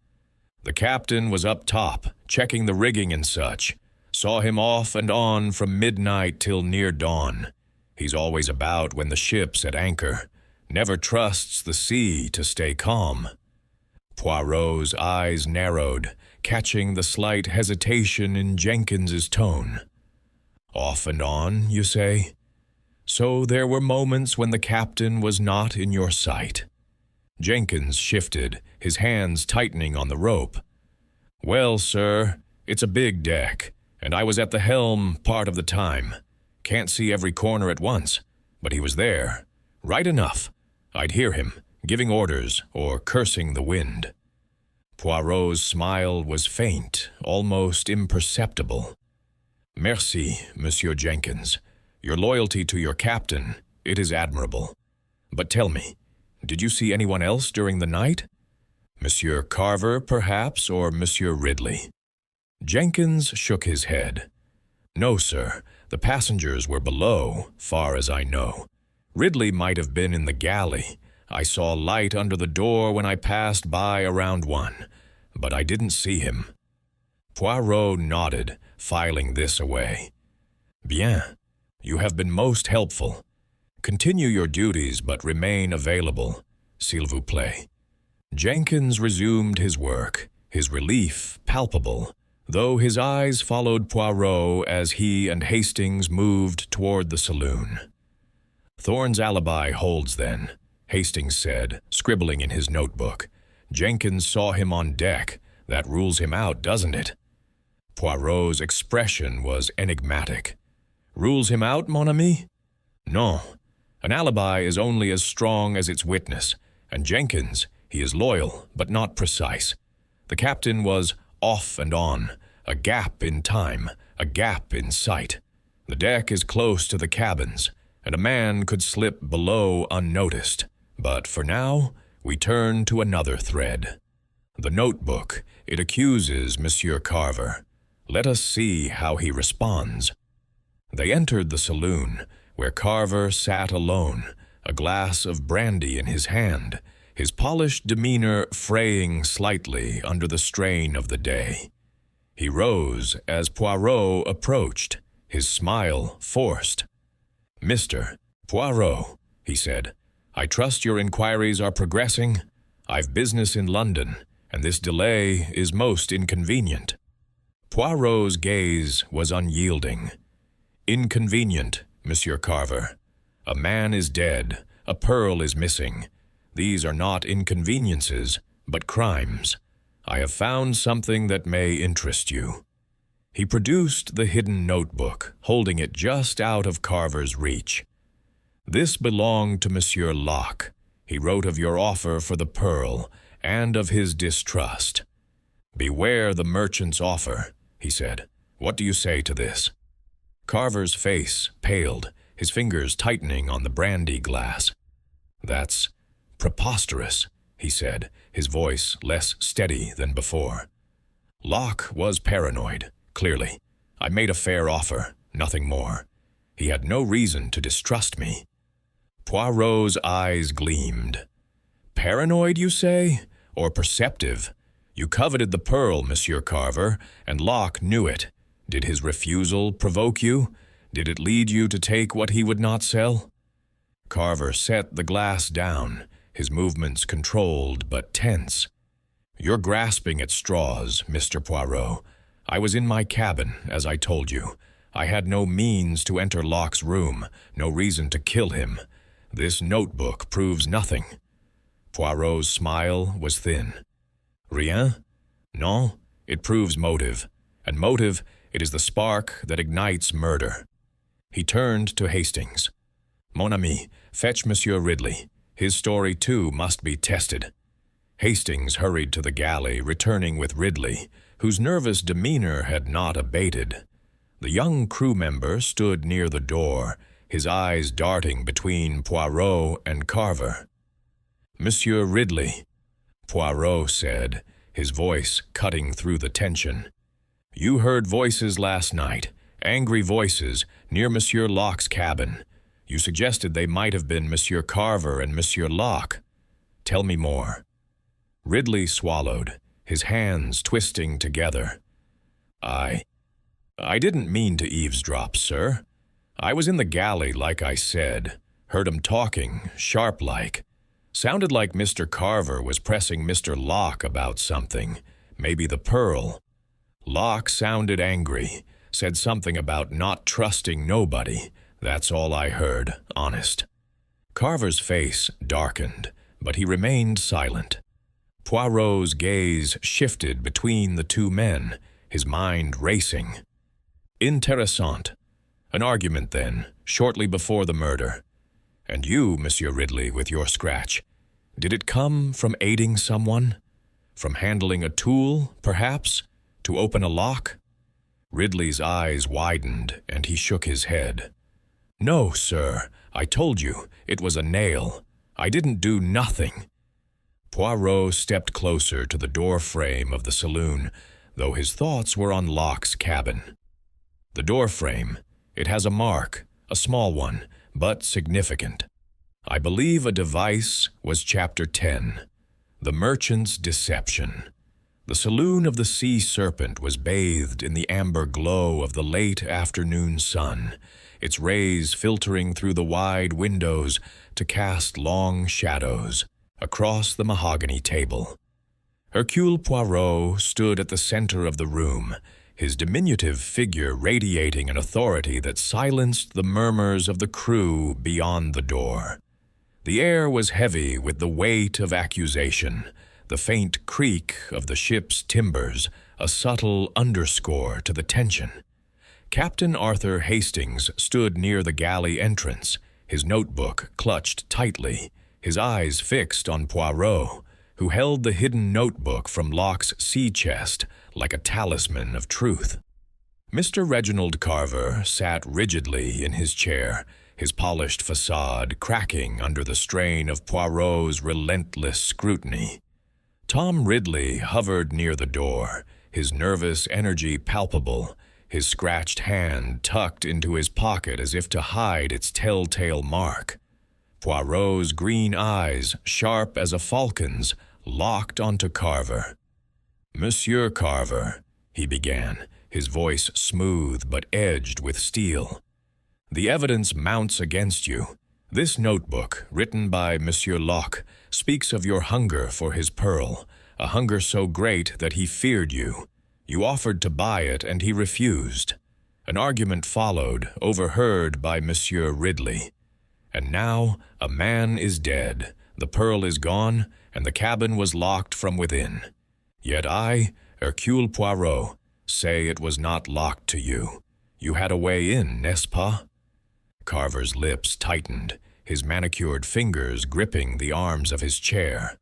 "The captain was up top, checking the rigging and such. Saw him off and on from midnight till near dawn. He's always about when the ship's at anchor. Never trusts the sea to stay calm." Poirot's eyes narrowed, catching the slight hesitation in Jenkins's tone. "Off and on, you say? So there were moments when the captain was not in your sight." Jenkins shifted, his hands tightening on the rope. "Well, sir, it's a big deck, and I was at the helm part of the time. Can't see every corner at once, but he was there, right enough. I'd hear him, giving orders or cursing the wind." Poirot's smile was faint, almost imperceptible. "Merci, Monsieur Jenkins. Your loyalty to your captain, it is admirable. But tell me, did you see anyone else during the night? Monsieur Carver, perhaps, or Monsieur Ridley?" Jenkins shook his head. "No, sir. The passengers were below, far as I know. Ridley might have been in the galley. I saw light under the door when I passed by around 1, but I didn't see him." Poirot nodded, filing this away. "Bien. You have been most helpful. Continue your duties, but remain available, s'il vous plaît." Jenkins resumed his work, his relief palpable, though his eyes followed Poirot as he and Hastings moved toward the saloon. "Thorne's alibi holds, then," Hastings said, scribbling in his notebook. "Jenkins saw him on deck. That rules him out, doesn't it?" Poirot's expression was enigmatic. "Rules him out, mon ami? Non. An alibi is only as strong as its witness, and Jenkins, he is loyal, but not precise. The captain was off and on, a gap in time, a gap in sight. The deck is close to the cabins, and a man could slip below unnoticed. But for now, we turn to another thread. The notebook, it accuses Monsieur Carver. Let us see how he responds." They entered the saloon, where Carver sat alone, a glass of brandy in his hand, his polished demeanor fraying slightly under the strain of the day. He rose as Poirot approached, his smile forced. "Mr. Poirot," he said, "I trust your inquiries are progressing. I've business in London, and this delay is most inconvenient." Poirot's gaze was unyielding. "Inconvenient, Monsieur Carver. A man is dead, a pearl is missing. These are not inconveniences, but crimes. I have found something that may interest you." He produced the hidden notebook, holding it just out of Carver's reach. "This belonged to Monsieur Locke. He wrote of your offer for the pearl, and of his distrust. "Beware the merchant's offer," he said. "What do you say to this?" Carver's face paled, his fingers tightening on the brandy glass. "That's preposterous," he said, his voice less steady than before. Locke was paranoid, clearly. I made a fair offer, nothing more. He had no reason to distrust me. Poirot's eyes gleamed. "Paranoid, you say? Or perceptive? You coveted the pearl, Monsieur Carver, and Locke knew it. Did his refusal provoke you? Did it lead you to take what he would not sell?" Carver set the glass down, his movements controlled but tense. "You're grasping at straws, Mr. Poirot. I was in my cabin, as I told you. I had no means to enter Locke's room, no reason to kill him. This notebook proves nothing." Poirot's smile was thin. "Rien? Non, it proves motive. And motive, it is the spark that ignites murder." He turned to Hastings. "Mon ami, fetch Monsieur Ridley. His story, too, must be tested." Hastings hurried to the galley, returning with Ridley, whose nervous demeanor had not abated. The young crew member stood near the door, his eyes darting between Poirot and Carver. "Monsieur Ridley," Poirot said, his voice cutting through the tension. "You heard voices last night, angry voices, near Monsieur Locke's cabin. You suggested they might have been Monsieur Carver and Monsieur Locke. Tell me more." Ridley swallowed, his hands twisting together. I didn't mean to eavesdrop, sir. I was in the galley, like I said. Heard 'em talking, sharp-like. Sounded like Mr. Carver was pressing Mr. Locke about something, maybe the pearl. Locke sounded angry, said something about not trusting nobody. That's all I heard, honest. Carver's face darkened, but he remained silent. Poirot's gaze shifted between the two men, his mind racing. "Interessant. An argument, then, shortly before the murder. And you, Monsieur Ridley, with your scratch, did it come from aiding someone? From handling a tool, perhaps, to open a lock?" Ridley's eyes widened, and he shook his head. "No, sir. I told you, it was a nail. I didn't do nothing." Poirot stepped closer to the door frame of the saloon, though his thoughts were on Locke's cabin. The door frame, it has a mark, a small one, but significant. I believe a device was Chapter 10, The Merchant's Deception. The saloon of the Sea Serpent was bathed in the amber glow of the late afternoon sun, its rays filtering through the wide windows to cast long shadows across the mahogany table. Hercule Poirot stood at the center of the room, his diminutive figure radiating an authority that silenced the murmurs of the crew beyond the door. The air was heavy with the weight of accusation, the faint creak of the ship's timbers, a subtle underscore to the tension. Captain Arthur Hastings stood near the galley entrance, his notebook clutched tightly, his eyes fixed on Poirot, who held the hidden notebook from Locke's sea chest like a talisman of truth. Mr. Reginald Carver sat rigidly in his chair, his polished facade cracking under the strain of Poirot's relentless scrutiny. Tom Ridley hovered near the door, his nervous energy palpable, his scratched hand tucked into his pocket as if to hide its telltale mark. Poirot's green eyes, sharp as a falcon's, locked onto Carver. "Monsieur Carver," he began, his voice smooth but edged with steel. "The evidence mounts against you. This notebook, written by Monsieur Locke, speaks of your hunger for his pearl, a hunger so great that he feared you. You offered to buy it, and he refused. An argument followed, overheard by Monsieur Ridley. And now a man is dead, the pearl is gone, and the cabin was locked from within. Yet I, Hercule Poirot, say it was not locked to you. You had a way in, n'est-ce pas?" Carver's lips tightened, his manicured fingers gripping the arms of his chair.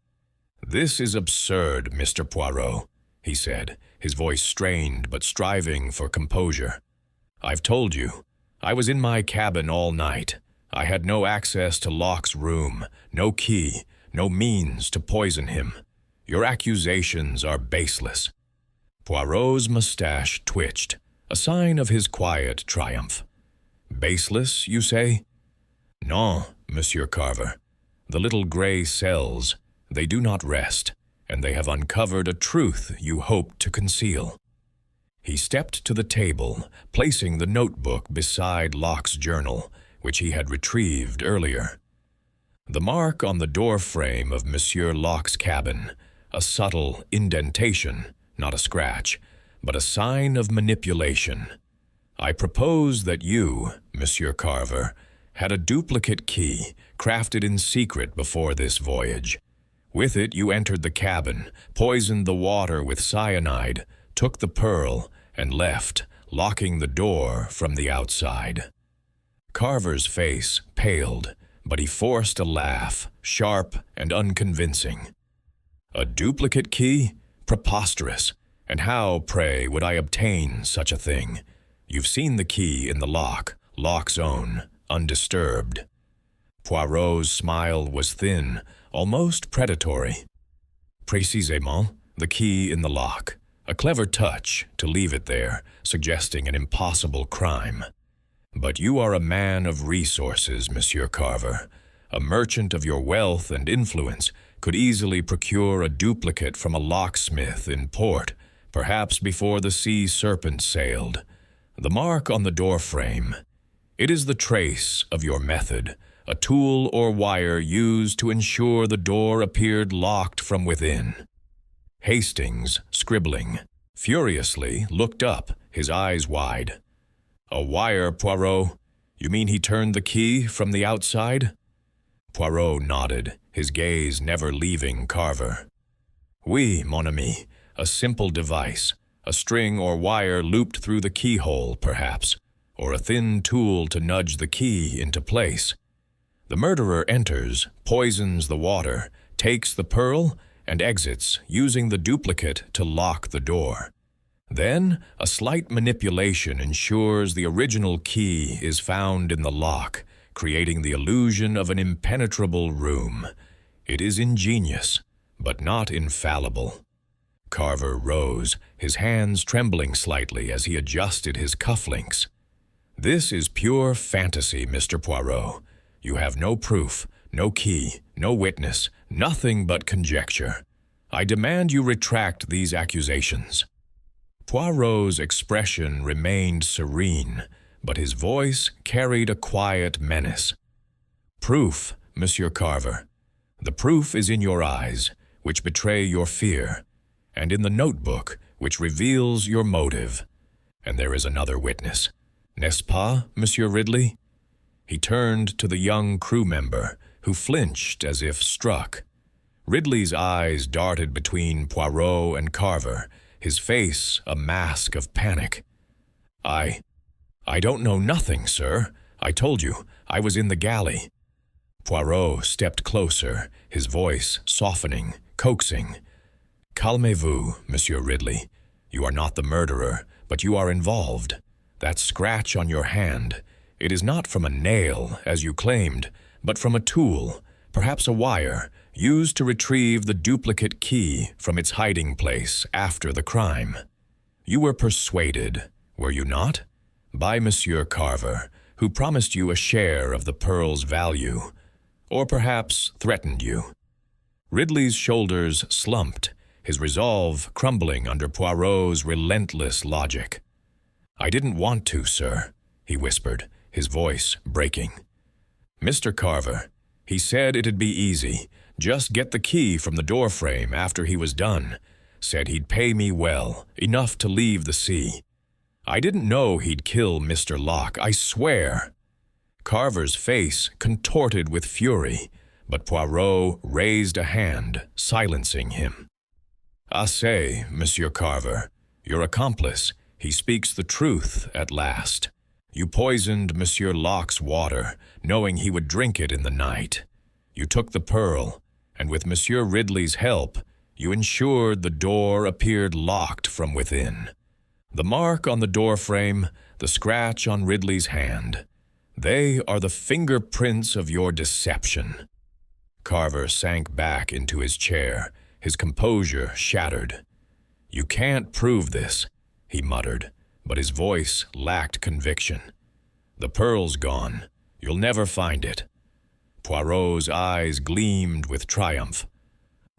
"This is absurd, Mr. Poirot. he said, his voice strained but striving for composure. "I've told you. I was in my cabin all night. I had no access to Locke's room, no key, no means to poison him. Your accusations are baseless." Poirot's mustache twitched, a sign of his quiet triumph. "Baseless, you say?" "Non, Monsieur Carver. The little gray cells, they do not rest, and they have uncovered a truth you hoped to conceal." He stepped to the table, placing the notebook beside Locke's journal, which he had retrieved earlier. The mark on the door-frame of Monsieur Locke's cabin, a subtle indentation, not a scratch, but a sign of manipulation. "I propose that you, Monsieur Carver, had a duplicate key crafted in secret before this voyage. With it you entered the cabin, poisoned the water with cyanide, took the pearl, and left, locking the door from the outside." Carver's face paled, but he forced a laugh, sharp and unconvincing. "A duplicate key? Preposterous! And how, pray, would I obtain such a thing? You've seen the key in the lock, Locke's own, undisturbed." Poirot's smile was thin, almost predatory. "Précisément, the key in the lock. A clever touch to leave it there, suggesting an impossible crime. But you are a man of resources, Monsieur Carver. A merchant of your wealth and influence could easily procure a duplicate from a locksmith in port, perhaps before the Sea Serpent sailed. The mark on the doorframe. It is the trace of your method, a tool or wire used to ensure the door appeared locked from within." Hastings, scribbling, furiously looked up, his eyes wide. "A wire, Poirot? You mean he turned the key from the outside?" Poirot nodded, his gaze never leaving Carver. "Oui, mon ami, a simple device, a string or wire looped through the keyhole, perhaps, or a thin tool to nudge the key into place. The murderer enters, poisons the water, takes the pearl, and exits, using the duplicate to lock the door. Then, a slight manipulation ensures the original key is found in the lock, creating the illusion of an impenetrable room. It is ingenious, but not infallible." Carver rose, his hands trembling slightly as he adjusted his cufflinks. "This is pure fantasy, Mr. Poirot. You have no proof, no key, no witness, nothing but conjecture. I demand you retract these accusations." Poirot's expression remained serene, but his voice carried a quiet menace. "Proof, Monsieur Carver. The proof is in your eyes, which betray your fear, and in the notebook, which reveals your motive. And there is another witness. N'est-ce pas, Monsieur Ridley?" He turned to the young crew member, who flinched as if struck. Ridley's eyes darted between Poirot and Carver, his face a mask of panic. I don't know nothing, sir. I told you, I was in the galley." Poirot stepped closer, his voice softening, coaxing. "Calmez-vous, Monsieur Ridley. You are not the murderer, but you are involved. That scratch on your hand, it is not from a nail, as you claimed, but from a tool, perhaps a wire, used to retrieve the duplicate key from its hiding place after the crime. You were persuaded, were you not, by Monsieur Carver, who promised you a share of the pearl's value, or perhaps threatened you." Ridley's shoulders slumped, his resolve crumbling under Poirot's relentless logic. "I didn't want to, sir," he whispered, his voice breaking. "Mr. Carver, he said it'd be easy. Just get the key from the doorframe after he was done. Said he'd pay me well, enough to leave the sea. I didn't know he'd kill Mr. Locke, I swear." Carver's face contorted with fury, but Poirot raised a hand, silencing him. "Assez, Monsieur Carver. Your accomplice, he speaks the truth at last. You poisoned Monsieur Locke's water, knowing he would drink it in the night. You took the pearl, and with Monsieur Ridley's help, You ensured the door appeared locked from within. The mark on the doorframe, the scratch on Ridley's hand, they are the fingerprints of your deception. Carver sank back into his chair, his composure shattered. You can't prove this, he muttered, but his voice lacked conviction. The pearl's gone. You'll never find it. Poirot's eyes gleamed with triumph.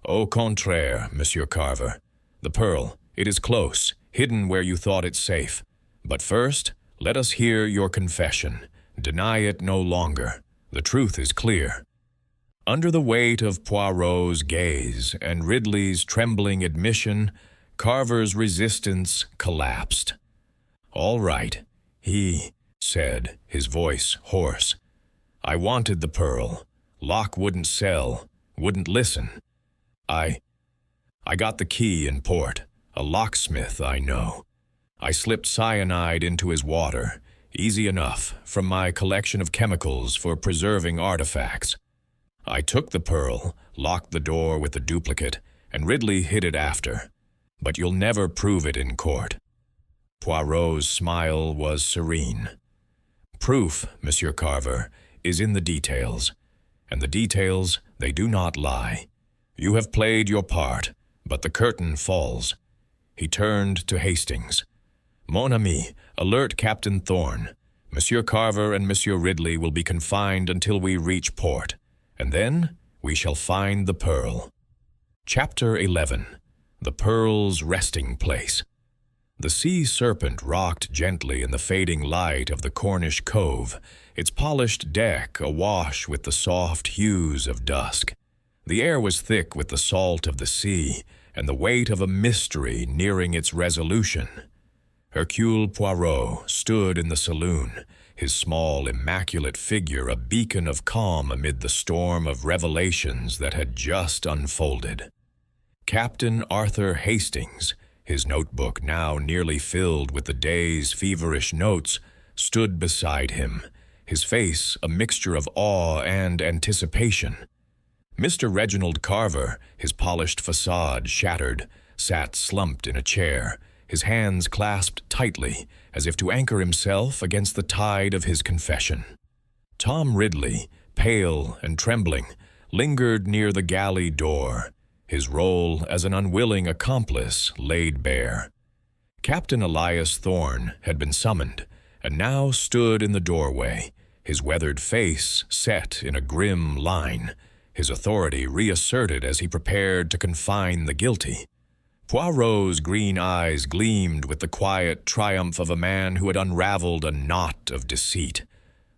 Au contraire, Monsieur Carver. The pearl, it is close, hidden where you thought it safe. But first, let us hear your confession. Deny it no longer. The truth is clear. Under the weight of Poirot's gaze and Ridley's trembling admission, Carver's resistance collapsed. All right, he said, his voice hoarse. I wanted the pearl. Locke wouldn't sell, wouldn't listen. I got the key in port, a locksmith I know. I slipped cyanide into his water, easy enough, from my collection of chemicals for preserving artifacts. I took the pearl, locked the door with the duplicate, and Ridley hid it after. But you'll never prove it in court. Poirot's smile was serene. Proof, Monsieur Carver, is in the details, and the details, they do not lie. You have played your part, but the curtain falls. He turned to Hastings. Mon ami, alert Captain Thorne. Monsieur Carver and Monsieur Ridley will be confined until we reach port, and then we shall find the pearl. Chapter 11. The Pearl's Resting Place. The sea serpent rocked gently in the fading light of the Cornish cove, its polished deck awash with the soft hues of dusk. The air was thick with the salt of the sea and the weight of a mystery nearing its resolution. Hercule Poirot stood in the saloon, his small, immaculate figure a beacon of calm amid the storm of revelations that had just unfolded. Captain Arthur Hastings, his notebook now nearly filled with the day's feverish notes, stood beside him, his face a mixture of awe and anticipation. Mr. Reginald Carver, his polished facade shattered, sat slumped in a chair, his hands clasped tightly as if to anchor himself against the tide of his confession. Tom Ridley, pale and trembling, lingered near the galley door, his role as an unwilling accomplice laid bare. Captain Elias Thorne had been summoned, and now stood in the doorway, his weathered face set in a grim line, his authority reasserted as he prepared to confine the guilty. Poirot's green eyes gleamed with the quiet triumph of a man who had unraveled a knot of deceit.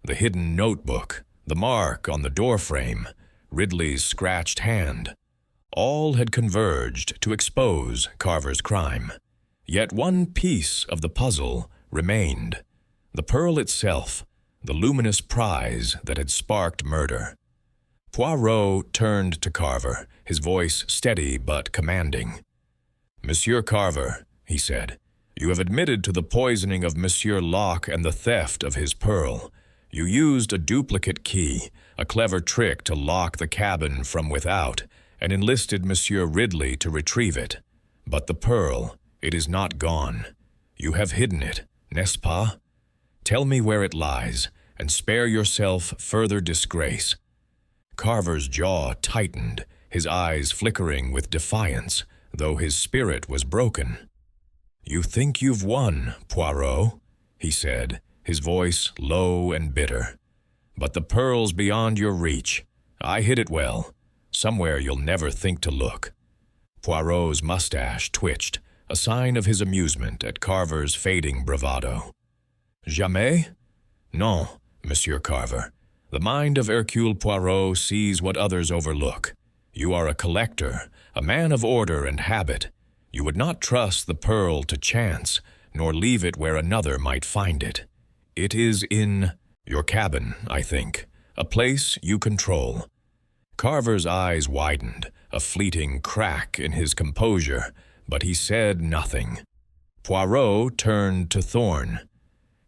The hidden notebook, the mark on the doorframe, Ridley's scratched hand, all had converged to expose Carver's crime. Yet one piece of the puzzle remained, the pearl itself, the luminous prize that had sparked murder. Poirot turned to Carver, his voice steady but commanding. Monsieur Carver, he said, you have admitted to the poisoning of Monsieur Locke and the theft of his pearl. You used a duplicate key, a clever trick to lock the cabin from without, and enlisted Monsieur Ridley to retrieve it. But the pearl, it is not gone. You have hidden it, n'est-ce pas? Tell me where it lies, and spare yourself further disgrace. Carver's jaw tightened, his eyes flickering with defiance, though his spirit was broken. You think you've won, Poirot, he said, his voice low and bitter. But the pearl's beyond your reach. I hid it well, somewhere you'll never think to look. Poirot's mustache twitched, a sign of his amusement at Carver's fading bravado. Jamais? Non, Monsieur Carver. The mind of Hercule Poirot sees what others overlook. You are a collector, a man of order and habit. You would not trust the pearl to chance, nor leave it where another might find it. It is in your cabin, I think, a place you control. Carver's eyes widened, a fleeting crack in his composure, but he said nothing. Poirot turned to Thorne.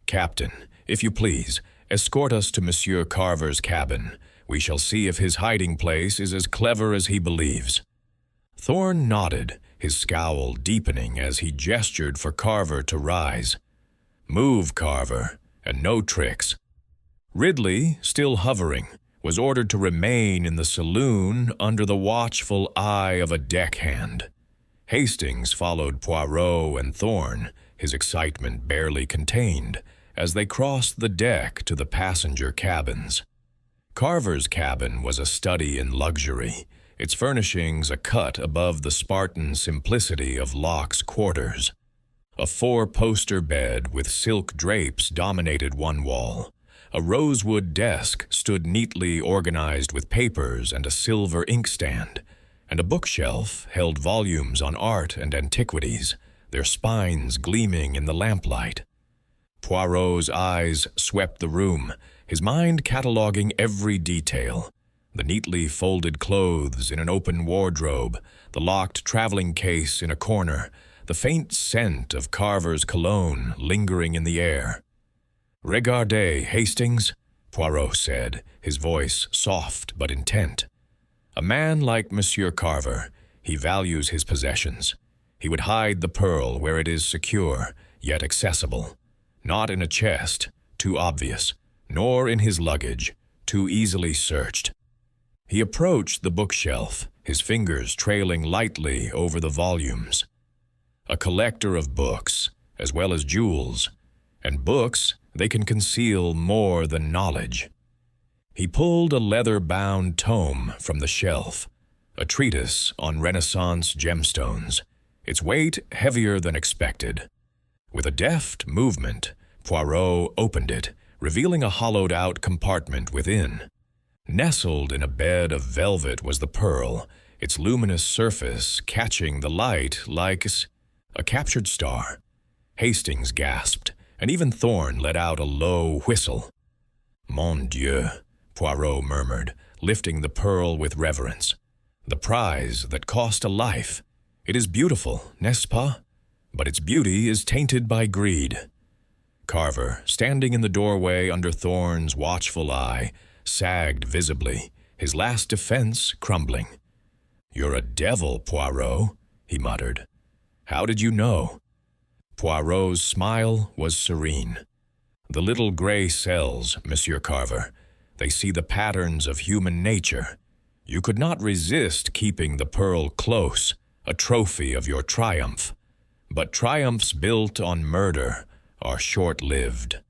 Captain, if you please, escort us to Monsieur Carver's cabin. We shall see if his hiding place is as clever as he believes. Thorne nodded, his scowl deepening as he gestured for Carver to rise. "Move, Carver, and no tricks." Ridley, still hovering, was ordered to remain in the saloon under the watchful eye of a deckhand. Hastings followed Poirot and Thorne, his excitement barely contained, as they crossed the deck to the passenger cabins. Carver's cabin was a study in luxury, its furnishings a cut above the Spartan simplicity of Locke's quarters. A four-poster bed with silk drapes dominated one wall. A rosewood desk stood neatly organized with papers and a silver inkstand, and a bookshelf held volumes on art and antiquities, their spines gleaming in the lamplight. Poirot's eyes swept the room, his mind cataloging every detail. The neatly folded clothes in an open wardrobe, the locked traveling case in a corner, the faint scent of Carver's cologne lingering in the air. "Regardez, Hastings," Poirot said, his voice soft but intent. "A man like Monsieur Carver, he values his possessions. He would hide the pearl where it is secure, yet accessible. Not in a chest, too obvious, nor in his luggage, too easily searched." He approached the bookshelf, his fingers trailing lightly over the volumes. A collector of books, as well as jewels, and books, they can conceal more than knowledge. He pulled a leather-bound tome from the shelf, a treatise on Renaissance gemstones, its weight heavier than expected. With a deft movement, Poirot opened it, revealing a hollowed-out compartment within. Nestled in a bed of velvet was the pearl, its luminous surface catching the light like a captured star. Hastings gasped, and even Thorne let out a low whistle. "Mon Dieu," Poirot murmured, lifting the pearl with reverence. "The prize that cost a life. It is beautiful, n'est-ce pas? But its beauty is tainted by greed." Carver, standing in the doorway under Thorne's watchful eye, sagged visibly, his last defense crumbling. "You're a devil, Poirot," he muttered. "How did you know?" Poirot's smile was serene. "The little gray cells, Monsieur Carver. They see the patterns of human nature. You could not resist keeping the pearl close, a trophy of your triumph. But triumphs built on murder are short-lived."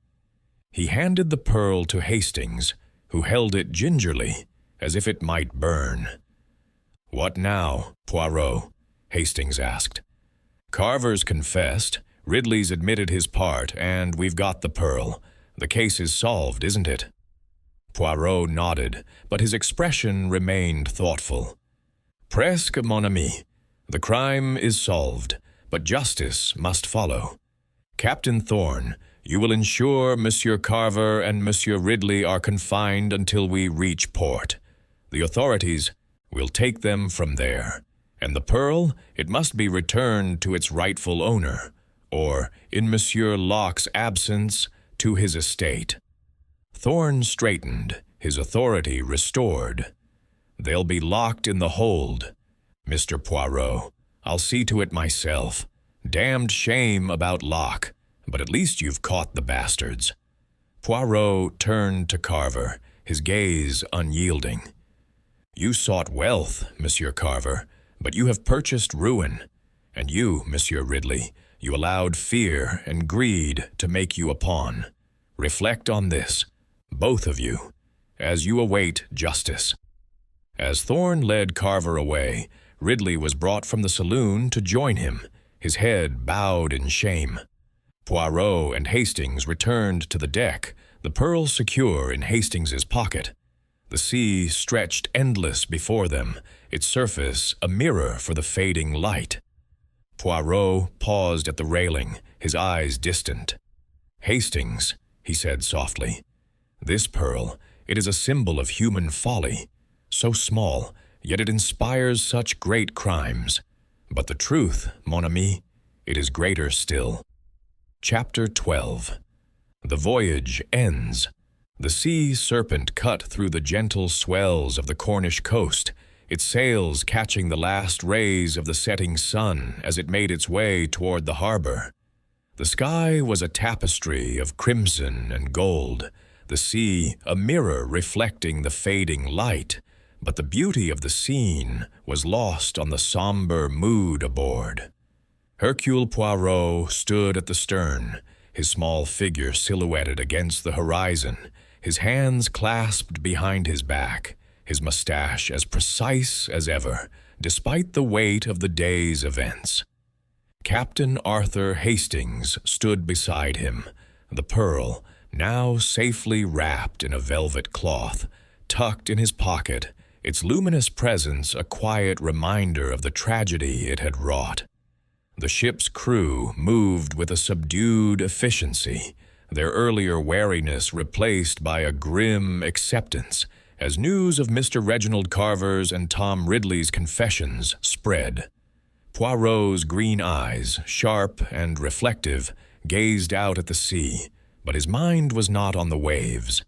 He handed the pearl to Hastings, who held it gingerly, as if it might burn. "What now, Poirot?" Hastings asked. "Carver's confessed, Ridley's admitted his part, and we've got the pearl. The case is solved, isn't it?" Poirot nodded, but his expression remained thoughtful. "Presque, mon ami. The crime is solved, but justice must follow. Captain Thorne, you will ensure Monsieur Carver and Monsieur Ridley are confined until we reach port. The authorities will take them from there, and the pearl, it must be returned to its rightful owner, or, in Monsieur Locke's absence, to his estate." Thorne straightened, his authority restored. "They'll be locked in the hold. Mr. Poirot, I'll see to it myself. Damned shame about Locke, but at least you've caught the bastards." Poirot turned to Carver, his gaze unyielding. "You sought wealth, Monsieur Carver, but you have purchased ruin. And you, Monsieur Ridley, you allowed fear and greed to make you a pawn. Reflect on this, both of you, as you await justice." As Thorne led Carver away, Ridley was brought from the saloon to join him, his head bowed in shame. Poirot and Hastings returned to the deck, the pearl secure in Hastings's pocket. The sea stretched endless before them, its surface a mirror for the fading light. Poirot paused at the railing, his eyes distant. "Hastings," he said softly, "this pearl, it is a symbol of human folly. So small, yet it inspires such great crimes. But the truth, mon ami, it is greater still." Chapter 12. The voyage ends. The sea serpent cut through the gentle swells of the Cornish coast, its sails catching the last rays of the setting sun as it made its way toward the harbor. The sky was a tapestry of crimson and gold, the sea a mirror reflecting the fading light, but the beauty of the scene was lost on the somber mood aboard. Hercule Poirot stood at the stern, his small figure silhouetted against the horizon, his hands clasped behind his back, his mustache as precise as ever, despite the weight of the day's events. Captain Arthur Hastings stood beside him, the Pearl, now safely wrapped in a velvet cloth, tucked in his pocket, its luminous presence a quiet reminder of the tragedy it had wrought. The ship's crew moved with a subdued efficiency, their earlier wariness replaced by a grim acceptance, as news of Mr. Reginald Carver's and Tom Ridley's confessions spread. Poirot's green eyes, sharp and reflective, gazed out at the sea, but his mind was not on the waves.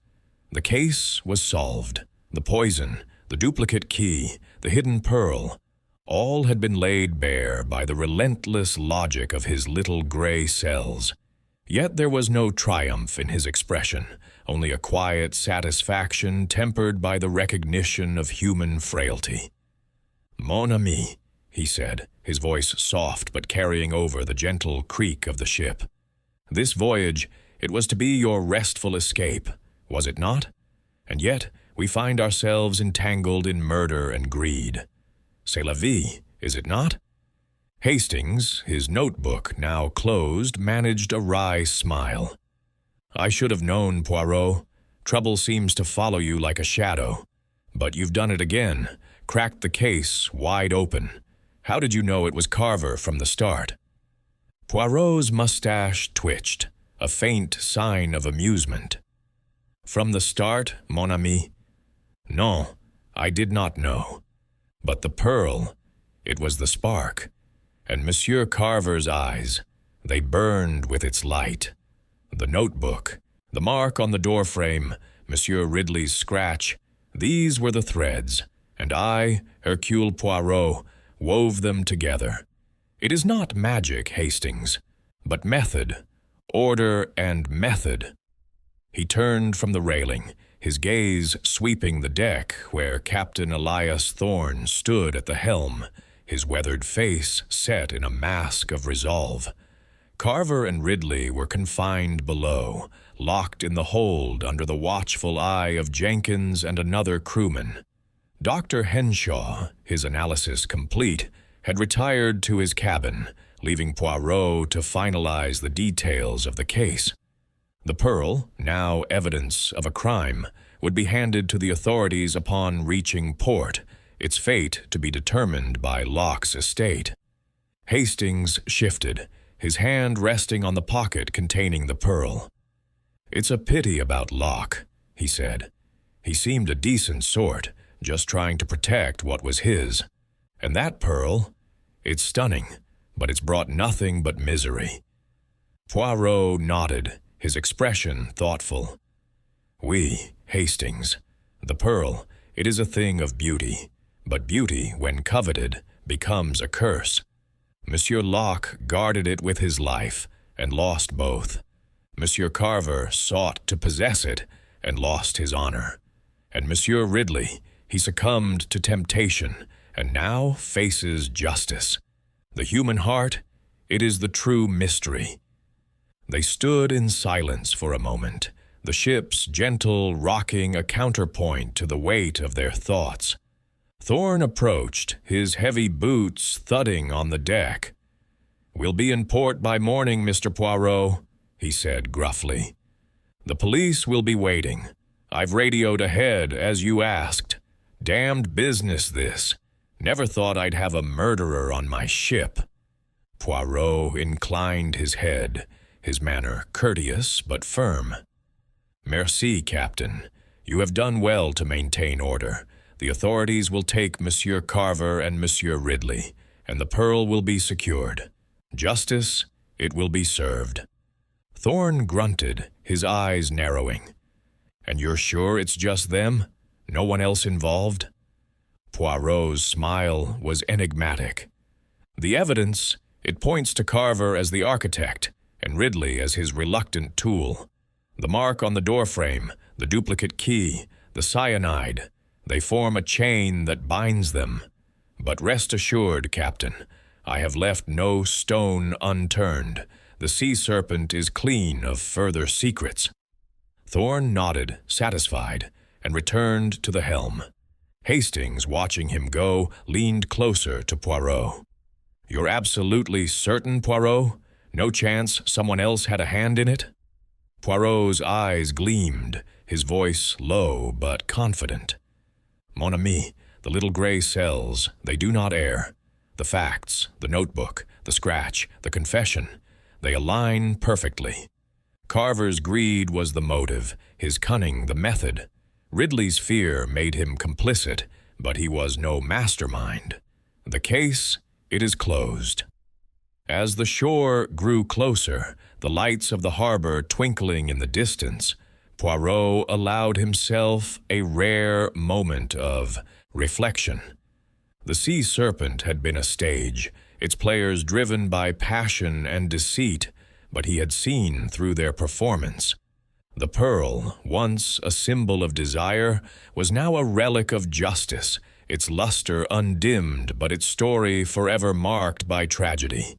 The case was solved. The poison, the duplicate key, the hidden pearl, all had been laid bare by the relentless logic of his little gray cells. Yet there was no triumph in his expression, only a quiet satisfaction tempered by the recognition of human frailty. "Mon ami," he said, his voice soft but carrying over the gentle creak of the ship. "This voyage, it was to be your restful escape, was it not? And yet we find ourselves entangled in murder and greed. C'est la vie, is it not?" Hastings, his notebook now closed, managed a wry smile. "I should have known, Poirot. Trouble seems to follow you like a shadow. But you've done it again, cracked the case wide open. How did you know it was Carver from the start?" Poirot's mustache twitched, a faint sign of amusement. "From the start, mon ami? Non, I did not know. But the pearl, it was the spark. And Monsieur Carver's eyes, they burned with its light. The notebook, the mark on the doorframe, Monsieur Ridley's scratch, these were the threads, and I, Hercule Poirot, wove them together. It is not magic, Hastings, but method, order and method." He turned from the railing, his gaze sweeping the deck where Captain Elias Thorne stood at the helm, his weathered face set in a mask of resolve. Carver and Ridley were confined below, locked in the hold under the watchful eye of Jenkins and another crewman. Dr. Henshaw, his analysis complete, had retired to his cabin, leaving Poirot to finalize the details of the case. The pearl, now evidence of a crime, would be handed to the authorities upon reaching port, its fate to be determined by Locke's estate. Hastings shifted, his hand resting on the pocket containing the pearl. "It's a pity about Locke," he said. "He seemed a decent sort, just trying to protect what was his. And that pearl, it's stunning, but it's brought nothing but misery." Poirot nodded, his expression thoughtful. "Oui, Hastings. The pearl, it is a thing of beauty, but beauty, when coveted, becomes a curse. Monsieur Locke guarded it with his life, and lost both. Monsieur Carver sought to possess it, and lost his honor. And Monsieur Ridley, he succumbed to temptation, and now faces justice. The human heart, it is the true mystery." They stood in silence for a moment, the ship's gentle rocking a counterpoint to the weight of their thoughts. Thorne approached, his heavy boots thudding on the deck. "We'll be in port by morning, Mr. Poirot," he said gruffly. "The police will be waiting. I've radioed ahead, as you asked. Damned business, this. Never thought I'd have a murderer on my ship." Poirot inclined his head, his manner courteous but firm. "Merci, Captain. You have done well to maintain order. The authorities will take Monsieur Carver and Monsieur Ridley, and the pearl will be secured. Justice, it will be served." Thorne grunted, his eyes narrowing. "And you're sure it's just them? No one else involved?" Poirot's smile was enigmatic. The evidence, it points to Carver as the architect and Ridley as his reluctant tool. The mark on the doorframe, the duplicate key, the cyanide, they form a chain that binds them. But rest assured, Captain, I have left no stone unturned. The sea serpent is clean of further secrets. Thorne nodded, satisfied, and returned to the helm. Hastings, watching him go, leaned closer to Poirot. "You're absolutely certain, Poirot? No chance someone else had a hand in it?" Poirot's eyes gleamed, his voice low but confident. "Mon ami, the little gray cells, they do not err. The facts, the notebook, the scratch, the confession, they align perfectly. Carver's greed was the motive, his cunning the method. Ridley's fear made him complicit, but he was no mastermind. The case, it is closed." As the shore grew closer, the lights of the harbor twinkling in the distance, Poirot allowed himself a rare moment of reflection. The Sea Serpent had been a stage, its players driven by passion and deceit, but he had seen through their performance. The pearl, once a symbol of desire, was now a relic of justice, its luster undimmed but its story forever marked by tragedy.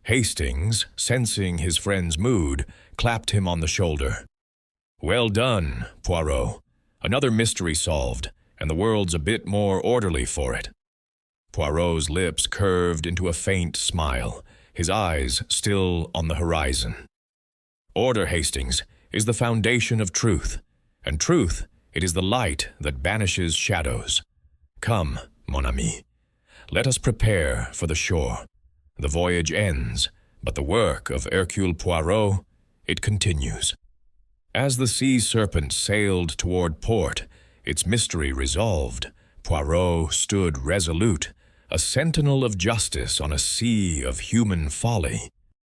Hastings, sensing his friend's mood, clapped him on the shoulder. "Well done, Poirot. Another mystery solved, and the world's a bit more orderly for it." Poirot's lips curved into a faint smile, his eyes still on the horizon. "Order, Hastings, is the foundation of truth, and truth, it is the light that banishes shadows. Come, mon ami, let us prepare for the shore. The voyage ends, but the work of Hercule Poirot, it continues." As the Sea Serpent sailed toward port, its mystery resolved, Poirot stood resolute, a sentinel of justice on a sea of human folly.